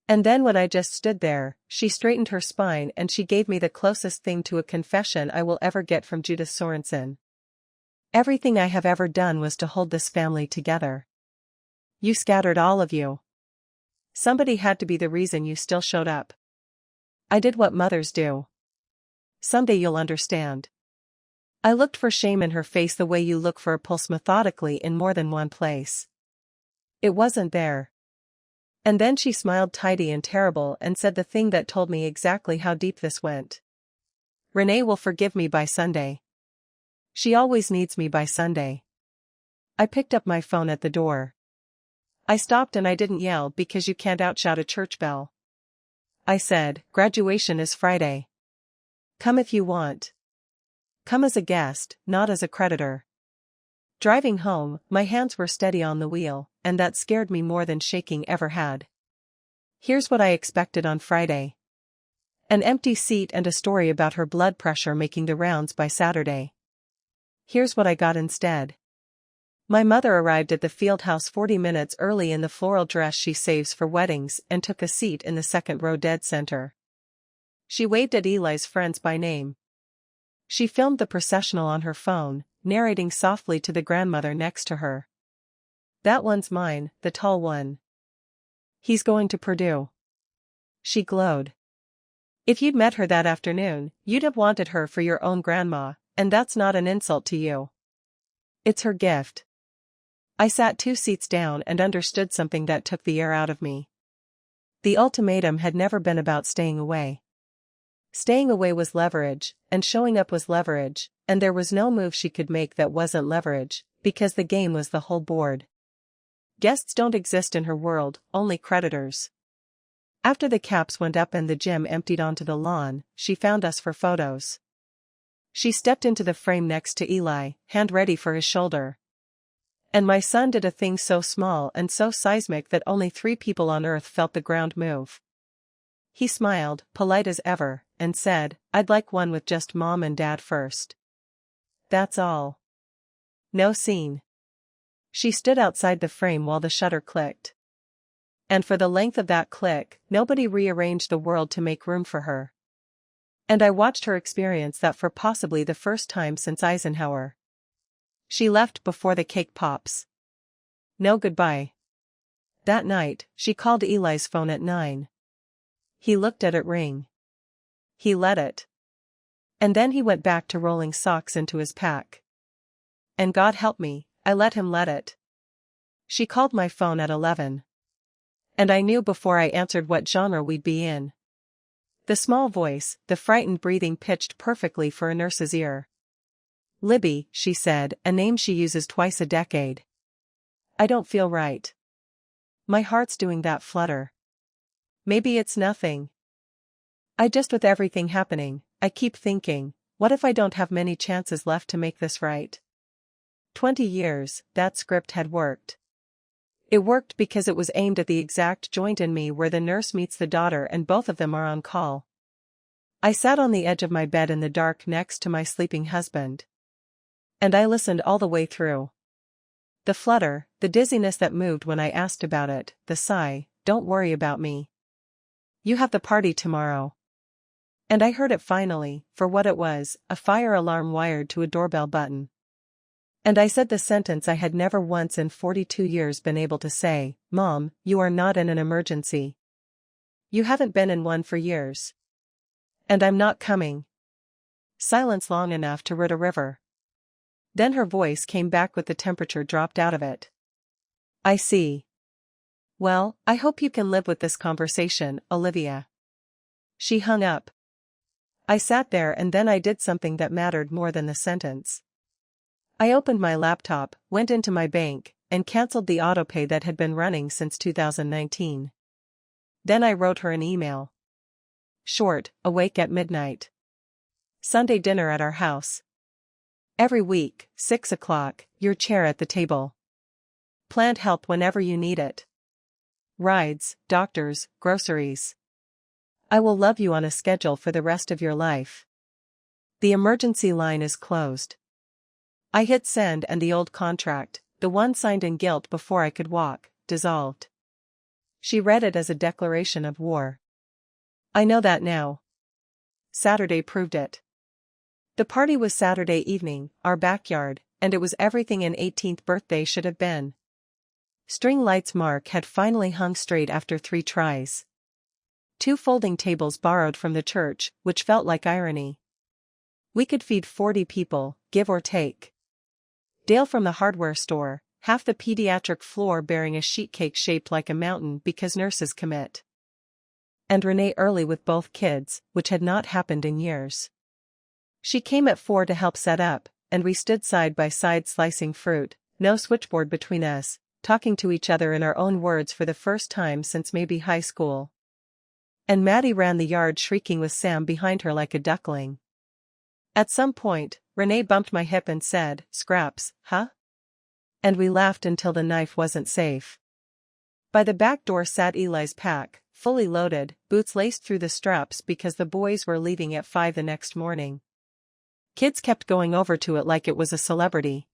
[SPEAKER 1] And then when I just stood there, she straightened her spine and she gave me the closest thing to a confession I will ever get from Judith Sorensen. "Everything I have ever done was to hold this family together. You scattered, all of you. Somebody had to be the reason you still showed up. I did what mothers do. Someday you'll understand." I looked for shame in her face the way you look for a pulse methodically in more than one place. It wasn't there. And then she smiled tidy and terrible and said the thing that told me exactly how deep this went. "Renee will forgive me by Sunday. She always needs me by Sunday." I picked up my phone at the door. I stopped and I didn't yell because you can't outshout a church bell. I said, "Graduation is Friday. Come if you want. Come as a guest, not as a creditor." Driving home, my hands were steady on the wheel, and that scared me more than shaking ever had. Here's what I expected on Friday. An empty seat and a story about her blood pressure making the rounds by Saturday. Here's what I got instead. My mother arrived at the field house 40 minutes early in the floral dress she saves for weddings and took a seat in the second row dead center. She waved at Eli's friends by name. She filmed the processional on her phone, narrating softly to the grandmother next to her. "That one's mine, the tall one. He's going to Purdue." She glowed. "If you'd met her that afternoon, you'd have wanted her for your own grandma, and that's not an insult to you. It's her gift." I sat 2 seats down and understood something that took the air out of me. The ultimatum had never been about staying away. Staying away was leverage, and showing up was leverage, and there was no move she could make that wasn't leverage, because the game was the whole board. Guests don't exist in her world, only creditors. After the caps went up and the gym emptied onto the lawn, she found us for photos. She stepped into the frame next to Eli, hand ready for his shoulder. And my son did a thing so small and so seismic that only 3 people on earth felt the ground move. He smiled, polite as ever, and said, "I'd like one with just mom and dad first." That's all. No scene. She stood outside the frame while the shutter clicked. And for the length of that click, nobody rearranged the world to make room for her. And I watched her experience that for possibly the first time since Eisenhower. She left before the cake pops. No goodbye. That night, she called Eli's phone at 9. He looked at it ring. He let it. And then he went back to rolling socks into his pack. And God help me, I let him let it. She called my phone at 11. And I knew before I answered what genre we'd be in. The small voice, the frightened breathing pitched perfectly for a nurse's ear. "Libby," she said, a name she uses twice a decade. "I don't feel right. My heart's doing that flutter. Maybe it's nothing. With everything happening, I keep thinking, what if I don't have many chances left to make this right?" 20 years, that script had worked. It worked because it was aimed at the exact joint in me where the nurse meets the daughter and both of them are on call. I sat on the edge of my bed in the dark next to my sleeping husband. And I listened all the way through. The flutter, the dizziness that moved when I asked about it, the sigh, "Don't worry about me. You have the party tomorrow." And I heard it finally, for what it was, a fire alarm wired to a doorbell button. And I said the sentence I had never once in 42 years been able to say, "Mom, you are not in an emergency. You haven't been in one for years. And I'm not coming." Silence long enough to rid a river. Then her voice came back with the temperature dropped out of it. "I see. Well, I hope you can live with this conversation, Olivia." She hung up. I sat there and then I did something that mattered more than the sentence. I opened my laptop, went into my bank, and canceled the autopay that had been running since 2019. Then I wrote her an email. Short, awake at midnight. Sunday dinner at our house. Every week, 6 o'clock, your chair at the table. Planned help whenever you need it. Rides, doctors, groceries. I will love you on a schedule for the rest of your life. The emergency line is closed. I hit send and the old contract, the one signed in guilt before I could walk, dissolved. She read it as a declaration of war. I know that now. Saturday proved it. The party was Saturday evening, our backyard, and it was everything an 18th birthday should have been. String lights Mark had finally hung straight after 3 tries. 2 folding tables borrowed from the church, which felt like irony. We could feed 40 people, give or take. Dale from the hardware store, half the pediatric floor bearing a sheet cake shaped like a mountain because nurses commit. And Renee early with both kids, which had not happened in years. She came at 4 to help set up, and we stood side by side slicing fruit, no switchboard between us, talking to each other in our own words for the first time since maybe high school. And Maddie ran the yard shrieking with Sam behind her like a duckling. At some point, Renee bumped my hip and said, "Scraps, huh?" And we laughed until the knife wasn't safe. By the back door sat Eli's pack, fully loaded, boots laced through the straps because the boys were leaving at 5 the next morning. Kids kept going over to it like it was a celebrity.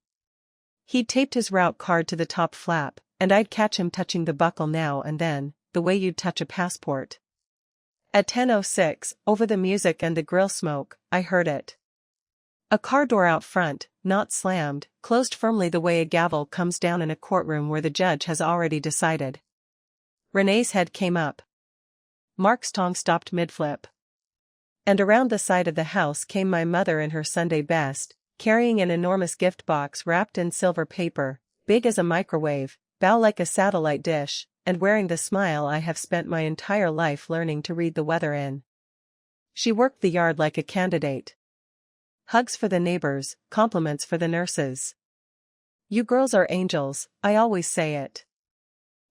[SPEAKER 1] He'd taped his route card to the top flap, and I'd catch him touching the buckle now and then, the way you'd touch a passport. At 10:06, over the music and the grill smoke, I heard it. A car door out front, not slammed, closed firmly the way a gavel comes down in a courtroom where the judge has already decided. Renee's head came up. Mark's tongue stopped mid-flip. And around the side of the house came my mother in her Sunday best, carrying an enormous gift box wrapped in silver paper, big as a microwave, bow like a satellite dish, and wearing the smile I have spent my entire life learning to read the weather in. She worked the yard like a candidate. Hugs for the neighbors, compliments for the nurses. You girls are angels, I always say it.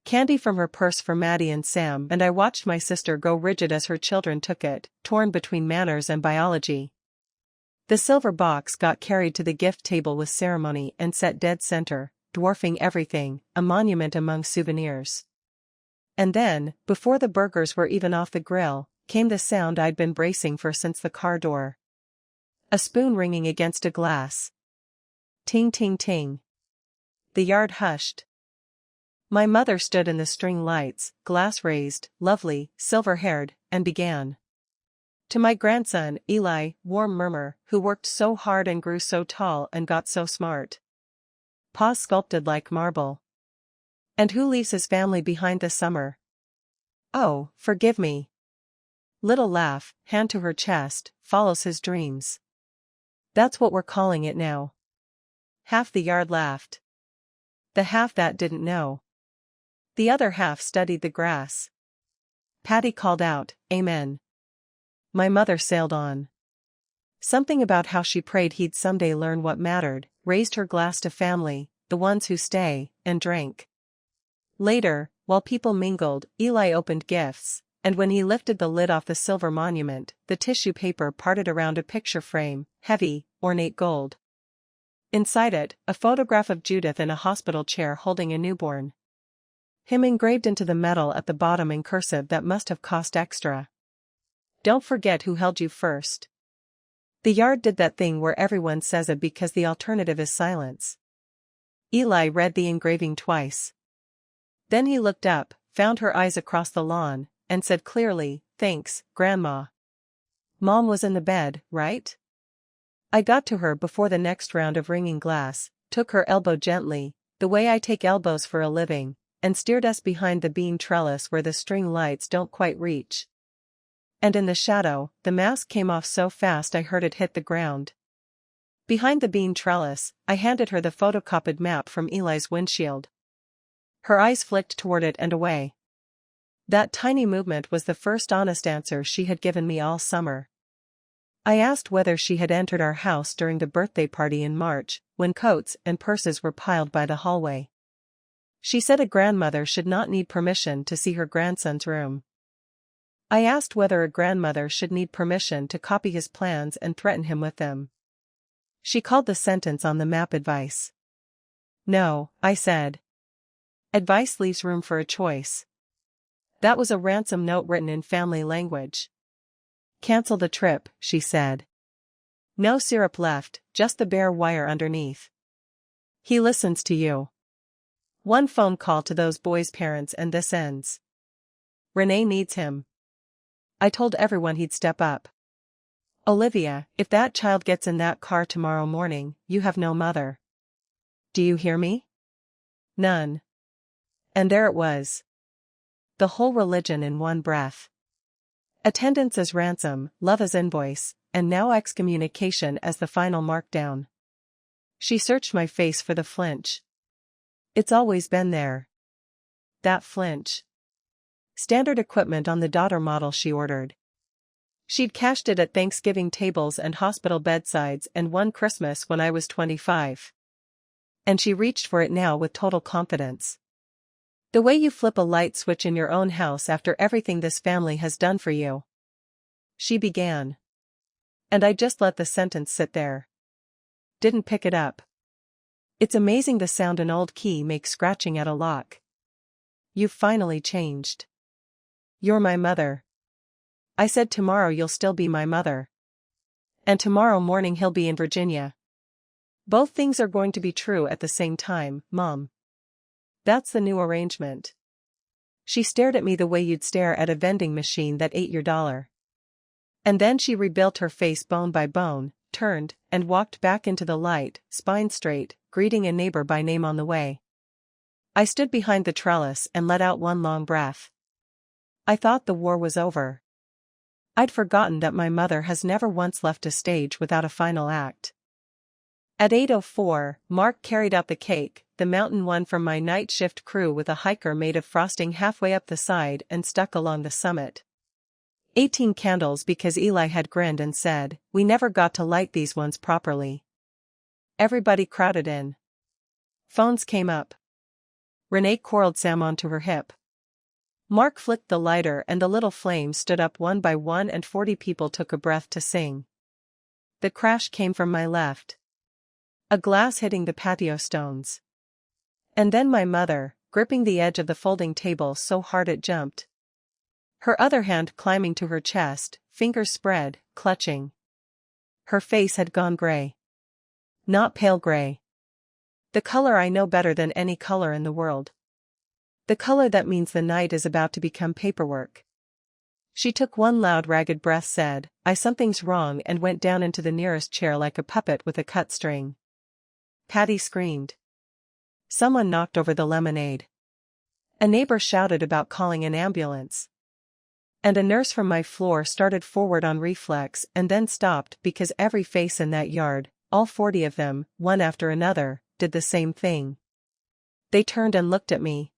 [SPEAKER 1] Candy from her purse for Maddie and Sam, and I watched my sister go rigid as her children took it, torn between manners and biology. The silver box got carried to the gift table with ceremony and set dead center, dwarfing everything, a monument among souvenirs. And then, before the burgers were even off the grill, came the sound I'd been bracing for since the car door. A spoon ringing against a glass. Ting ting ting. The yard hushed. My mother stood in the string lights, glass raised, lovely, silver-haired, and began. To my grandson, Eli, warm murmur, who worked so hard and grew so tall and got so smart. Paws sculpted like marble. And who leaves his family behind this summer? Oh, forgive me. Little laugh, hand to her chest, follows his dreams. That's what we're calling it now. Half the yard laughed. The half that didn't know. The other half studied the grass. Patty called out, Amen. My mother sailed on. Something about how she prayed he'd someday learn what mattered, raised her glass to family, the ones who stay, and drank. Later, while people mingled, Eli opened gifts, and when he lifted the lid off the silver monument, the tissue paper parted around a picture frame, heavy, ornate gold. Inside it, a photograph of Judith in a hospital chair holding a newborn. Him engraved into the metal at the bottom in cursive that must have cost extra. Don't forget who held you first. The yard did that thing where everyone says it because the alternative is silence. Eli read the engraving twice. Then he looked up, found her eyes across the lawn, and said clearly, Thanks, Grandma. Mom was in the bed, right? I got to her before the next round of ringing glass, took her elbow gently, the way I take elbows for a living, and steered us behind the beam trellis where the string lights don't quite reach. And in the shadow, the mask came off so fast I heard it hit the ground. Behind the beam trellis, I handed her the photocopied map from Eli's windshield. Her eyes flicked toward it and away. That tiny movement was the first honest answer she had given me all summer. I asked whether she had entered our house during the birthday party in March, when coats and purses were piled by the hallway. She said a grandmother should not need permission to see her grandson's room. I asked whether a grandmother should need permission to copy his plans and threaten him with them. She called the sentence on the map advice. No, I said. Advice leaves room for a choice. That was a ransom note written in family language. Cancel the trip, she said. No syrup left, just the bare wire underneath. He listens to you. One phone call to those boys' parents and this ends. Renee needs him. I told everyone he'd step up. Olivia, if that child gets in that car tomorrow morning, you have no mother. Do you hear me? None. And there it was. The whole religion in one breath. Attendance as ransom, love as invoice, and now excommunication as the final markdown. She searched my face for the flinch. It's always been there. That flinch. Standard equipment on the daughter model she ordered. She'd cached it at Thanksgiving tables and hospital bedsides and one Christmas when I was 25. And she reached for it now with total confidence. The way you flip a light switch in your own house after everything this family has done for you. She began. And I just let the sentence sit there. Didn't pick it up. It's amazing the sound an old key makes scratching at a lock. You've finally changed. You're my mother. I said tomorrow you'll still be my mother. And tomorrow morning he'll be in Virginia. Both things are going to be true at the same time, Mom. That's the new arrangement. She stared at me the way you'd stare at a vending machine that ate your dollar. And then she rebuilt her face bone by bone, turned, and walked back into the light, spine straight, greeting a neighbor by name on the way. I stood behind the trellis and let out one long breath. I thought the war was over. I'd forgotten that my mother has never once left a stage without a final act. At 8:04, Mark carried out the cake, the mountain one from my night shift crew with a hiker made of frosting halfway up the side and stuck along the summit. 18 candles because Eli had grinned and said, "We never got to light these ones properly." Everybody crowded in. Phones came up. Renee corralled Sam onto her hip. Mark flicked the lighter and the little flames stood up one by one and 40 people took a breath to sing. The crash came from my left. A glass hitting the patio stones. And then my mother, gripping the edge of the folding table so hard it jumped. Her other hand climbing to her chest, fingers spread, clutching. Her face had gone gray. Not pale gray. The color I know better than any color in the world. The color that means the night is about to become paperwork. She took one loud ragged breath, said, "Something's wrong," and went down into the nearest chair like a puppet with a cut string. Patty screamed. Someone knocked over the lemonade. A neighbor shouted about calling an ambulance. And a nurse from my floor started forward on reflex and then stopped because every face in that yard, all 40 of them, one after another, did the same thing. They turned and looked at me.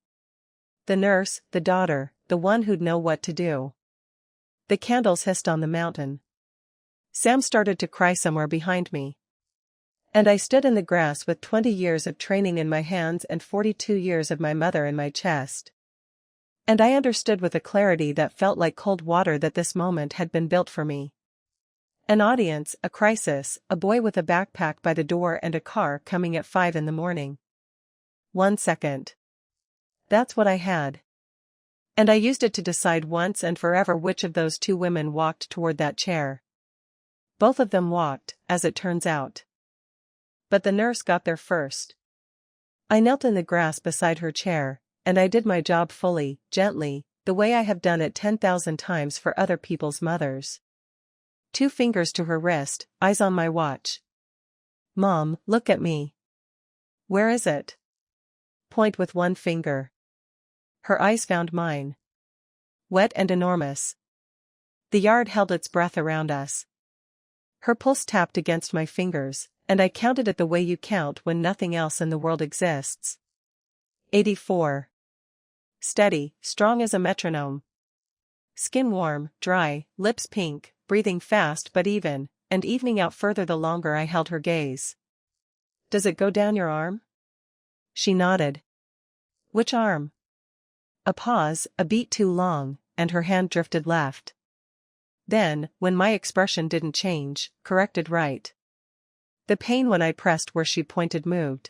[SPEAKER 1] The nurse, the daughter, the one who'd know what to do. The candles hissed on the mountain. Sam started to cry somewhere behind me. And I stood in the grass with 20 years of training in my hands and 42 years of my mother in my chest. And I understood with a clarity that felt like cold water that this moment had been built for me. An audience, a crisis, a boy with a backpack by the door and a car coming at 5 in the morning. 1 second. That's what I had. And I used it to decide once and forever which of those 2 women walked toward that chair. Both of them walked, as it turns out. But the nurse got there first. I knelt in the grass beside her chair, and I did my job fully, gently, the way I have done it 10,000 times for other people's mothers. 2 fingers to her wrist, eyes on my watch. "Mom, look at me." "Where is it?" Point with 1 finger. Her eyes found mine. Wet and enormous. The yard held its breath around us. Her pulse tapped against my fingers, and I counted it the way you count when nothing else in the world exists. 84. Steady, strong as a metronome. Skin warm, dry, lips pink, breathing fast but even, and evening out further the longer I held her gaze. "Does it go down your arm?" She nodded. "Which arm?" A pause, a beat too long, and her hand drifted left. Then, when my expression didn't change, corrected right. The pain when I pressed where she pointed moved.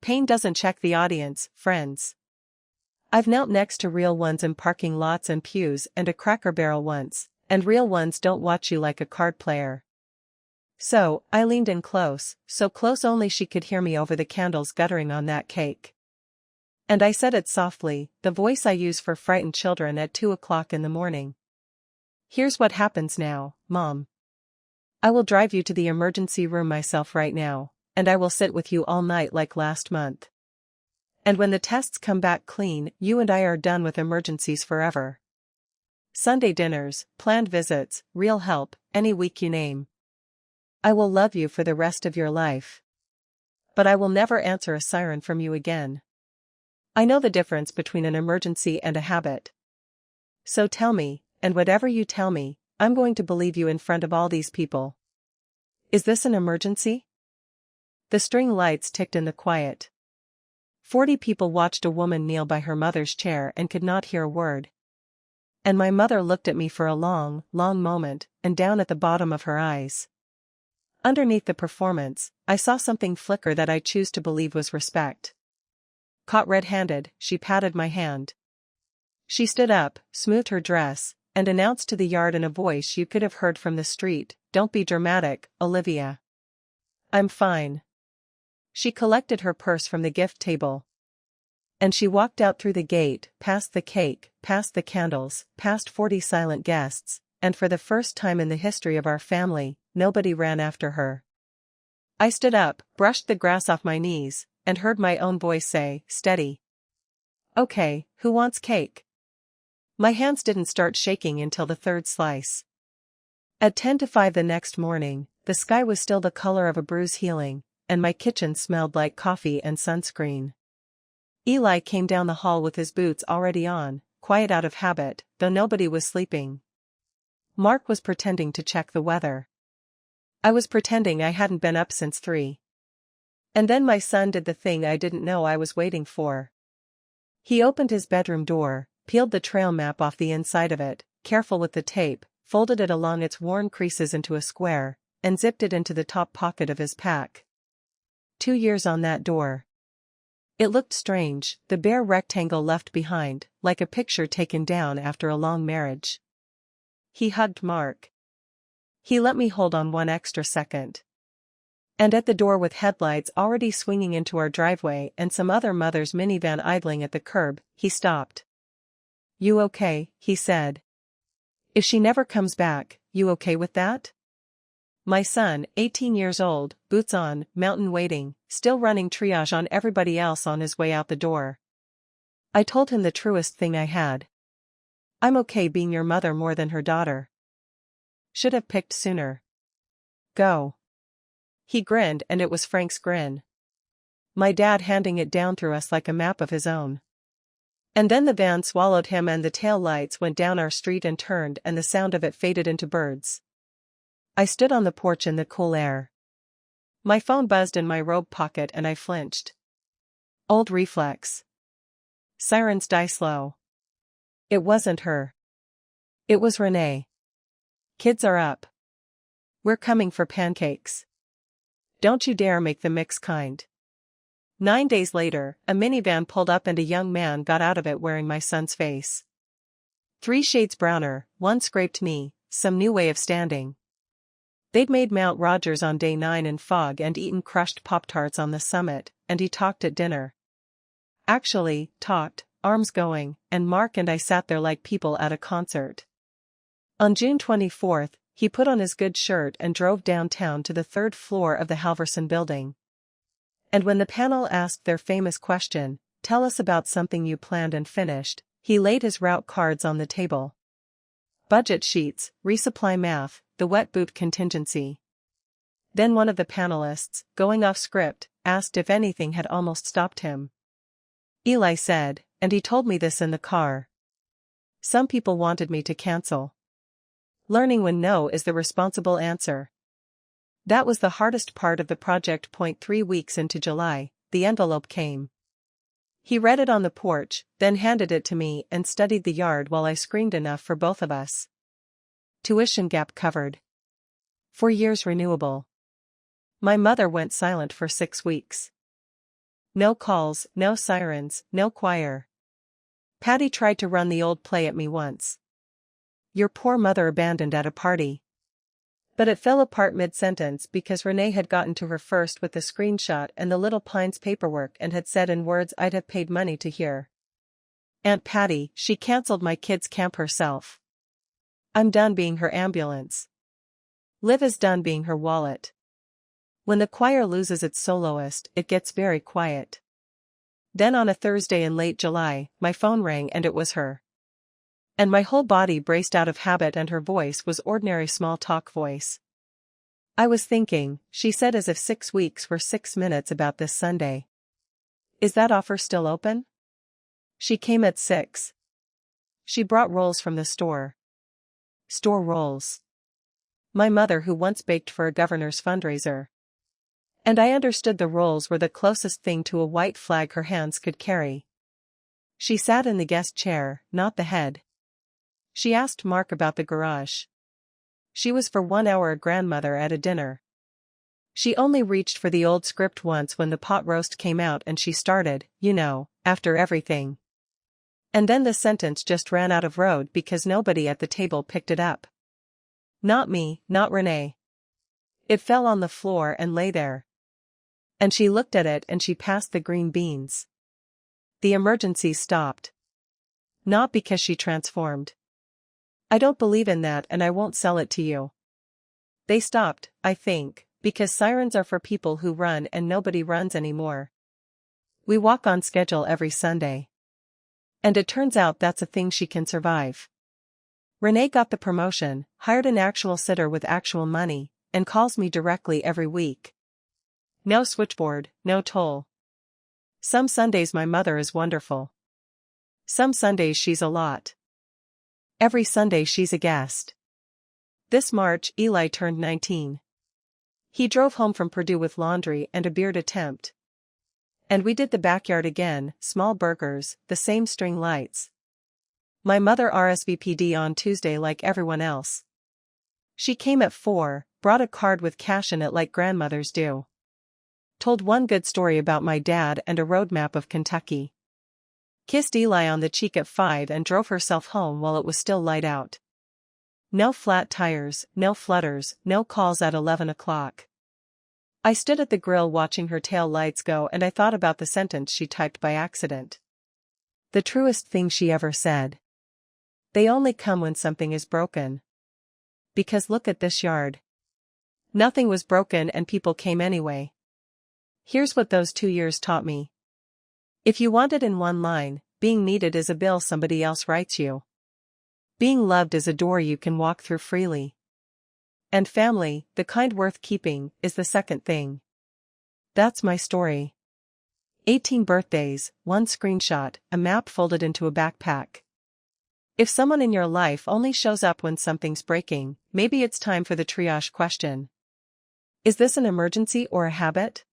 [SPEAKER 1] Pain doesn't check the audience, friends. I've knelt next to real ones in parking lots and pews and a Cracker Barrel once, and real ones don't watch you like a card player. So, I leaned in close, so close only she could hear me over the candles guttering on that cake. And I said it softly, the voice I use for frightened children at 2 o'clock in the morning. "Here's what happens now, Mom. I will drive you to the emergency room myself right now, and I will sit with you all night like last month. And when the tests come back clean, you and I are done with emergencies forever. Sunday dinners, planned visits, real help, any week you name. I will love you for the rest of your life. But I will never answer a siren from you again. I know the difference between an emergency and a habit. So tell me, and whatever you tell me, I'm going to believe you in front of all these people. Is this an emergency?" The string lights ticked in the quiet. 40 people watched a woman kneel by her mother's chair and could not hear a word. And my mother looked at me for a long, long moment, and down at the bottom of her eyes. Underneath the performance, I saw something flicker that I choose to believe was respect. Caught red-handed, she patted my hand. She stood up, smoothed her dress, and announced to the yard in a voice you could have heard from the street, "Don't be dramatic, Olivia. I'm fine." She collected her purse from the gift table. And she walked out through the gate, past the cake, past the candles, past 40 silent guests, and for the first time in the history of our family, nobody ran after her. I stood up, brushed the grass off my knees, and heard my own voice say, "Steady. Okay, who wants cake?" My hands didn't start shaking until the 3rd slice. At 10 to 5 the next morning, the sky was still the color of a bruise healing, and my kitchen smelled like coffee and sunscreen. Eli came down the hall with his boots already on, quiet out of habit, though nobody was sleeping. Mark was pretending to check the weather. I was pretending I hadn't been up since 3. And then my son did the thing I didn't know I was waiting for. He opened his bedroom door, peeled the trail map off the inside of it, careful with the tape, folded it along its worn creases into a square, and zipped it into the top pocket of his pack. 2 years on that door. It looked strange, the bare rectangle left behind, like a picture taken down after a long marriage. He hugged Mark. He let me hold on one extra second. And at the door with headlights already swinging into our driveway and some other mother's minivan idling at the curb, he stopped. "You okay?" he said. "If she never comes back, you okay with that?" My son, 18 years old, boots on, mountain waiting, still running triage on everybody else on his way out the door. I told him the truest thing I had. I'm okay being your mother more than her daughter. Should have picked sooner. Go. He grinned, and it was Frank's grin. My dad handing it down through us like a map of his own. And then the van swallowed him and the tail lights went down our street and turned and the sound of it faded into birds. I stood on the porch in the cool air. My phone buzzed in my robe pocket and I flinched. Old reflex. Sirens die slow. It wasn't her. It was Renee. "Kids are up. We're coming for pancakes. Don't you dare make the mix kind." 9 days later, a minivan pulled up and a young man got out of it wearing my son's face. 3 shades browner, one scraped knee, some new way of standing. They'd made Mount Rogers on day 9 in fog and eaten crushed Pop-Tarts on the summit, and he talked at dinner. Actually, talked, arms going, and Mark and I sat there like people at a concert. On June 24th, he put on his good shirt and drove downtown to the 3rd floor of the Halverson building. And when the panel asked their famous question, "Tell us about something you planned and finished," he laid his route cards on the table. Budget sheets, resupply math, the wet boot contingency. Then one of the panelists, going off script, asked if anything had almost stopped him. Eli said, and he told me this in the car. Some people wanted me to cancel. Learning when no is the responsible answer. That was the hardest part of the project. 3 weeks into July, the envelope came. He read it on the porch, then handed it to me and studied the yard while I screamed enough for both of us. Tuition gap covered. 4 years renewable. My mother went silent for 6 weeks. No calls, no sirens, no choir. Patty tried to run the old play at me once. Your poor mother abandoned at a party. But it fell apart mid-sentence because Renee had gotten to her first with the screenshot and the Little Pines paperwork and had said in words I'd have paid money to hear. Aunt Patty, she canceled my kids' camp herself. I'm done being her ambulance. Liv is done being her wallet. When the choir loses its soloist, it gets very quiet. Then on a Thursday in late July, my phone rang and it was her. And my whole body braced out of habit and her voice was ordinary small talk voice. "I was thinking," she said as if 6 weeks were 6 minutes about this Sunday. "Is that offer still open?" She came at 6. She brought rolls from the store. Store rolls. My mother who once baked for a governor's fundraiser. And I understood the rolls were the closest thing to a white flag her hands could carry. She sat in the guest chair, not the head. She asked Mark about the garage. She was for 1 hour a grandmother at a dinner. She only reached for the old script once when the pot roast came out and she started, you know, after everything. And then the sentence just ran out of road because nobody at the table picked it up. Not me, not Renee. It fell on the floor and lay there. And she looked at it and she passed the green beans. The emergencies stopped. Not because she transformed. I don't believe in that and I won't sell it to you. They stopped, I think, because sirens are for people who run and nobody runs anymore. We walk on schedule every Sunday. And it turns out that's a thing she can survive. Renee got the promotion, hired an actual sitter with actual money, and calls me directly every week. No switchboard, no toll. Some Sundays my mother is wonderful. Some Sundays she's a lot. Every Sunday she's a guest. This March, Eli turned 19. He drove home from Purdue with laundry and a beard attempt. And we did the backyard again, small burgers, the same string lights. My mother RSVP'd on Tuesday like everyone else. She came at 4, brought a card with cash in it like grandmothers do. Told one good story about my dad and a road map of Kentucky. Kissed Eli on the cheek at 5 and drove herself home while it was still light out. No flat tires, no flutters, no calls at 11 o'clock. I stood at the grill watching her tail lights go and I thought about the sentence she typed by accident. The truest thing she ever said. They only come when something is broken. Because look at this yard. Nothing was broken and people came anyway. Here's what those 2 years taught me. If you want it in one line, being needed is a bill somebody else writes you. Being loved is a door you can walk through freely. And family, the kind worth keeping, is the second thing. That's my story. 18 birthdays, 1 screenshot, a map folded into a backpack. If someone in your life only shows up when something's breaking, maybe it's time for the triage question. Is this an emergency or a habit?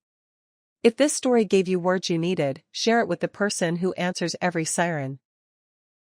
[SPEAKER 1] If this story gave you words you needed, share it with the person who answers every siren.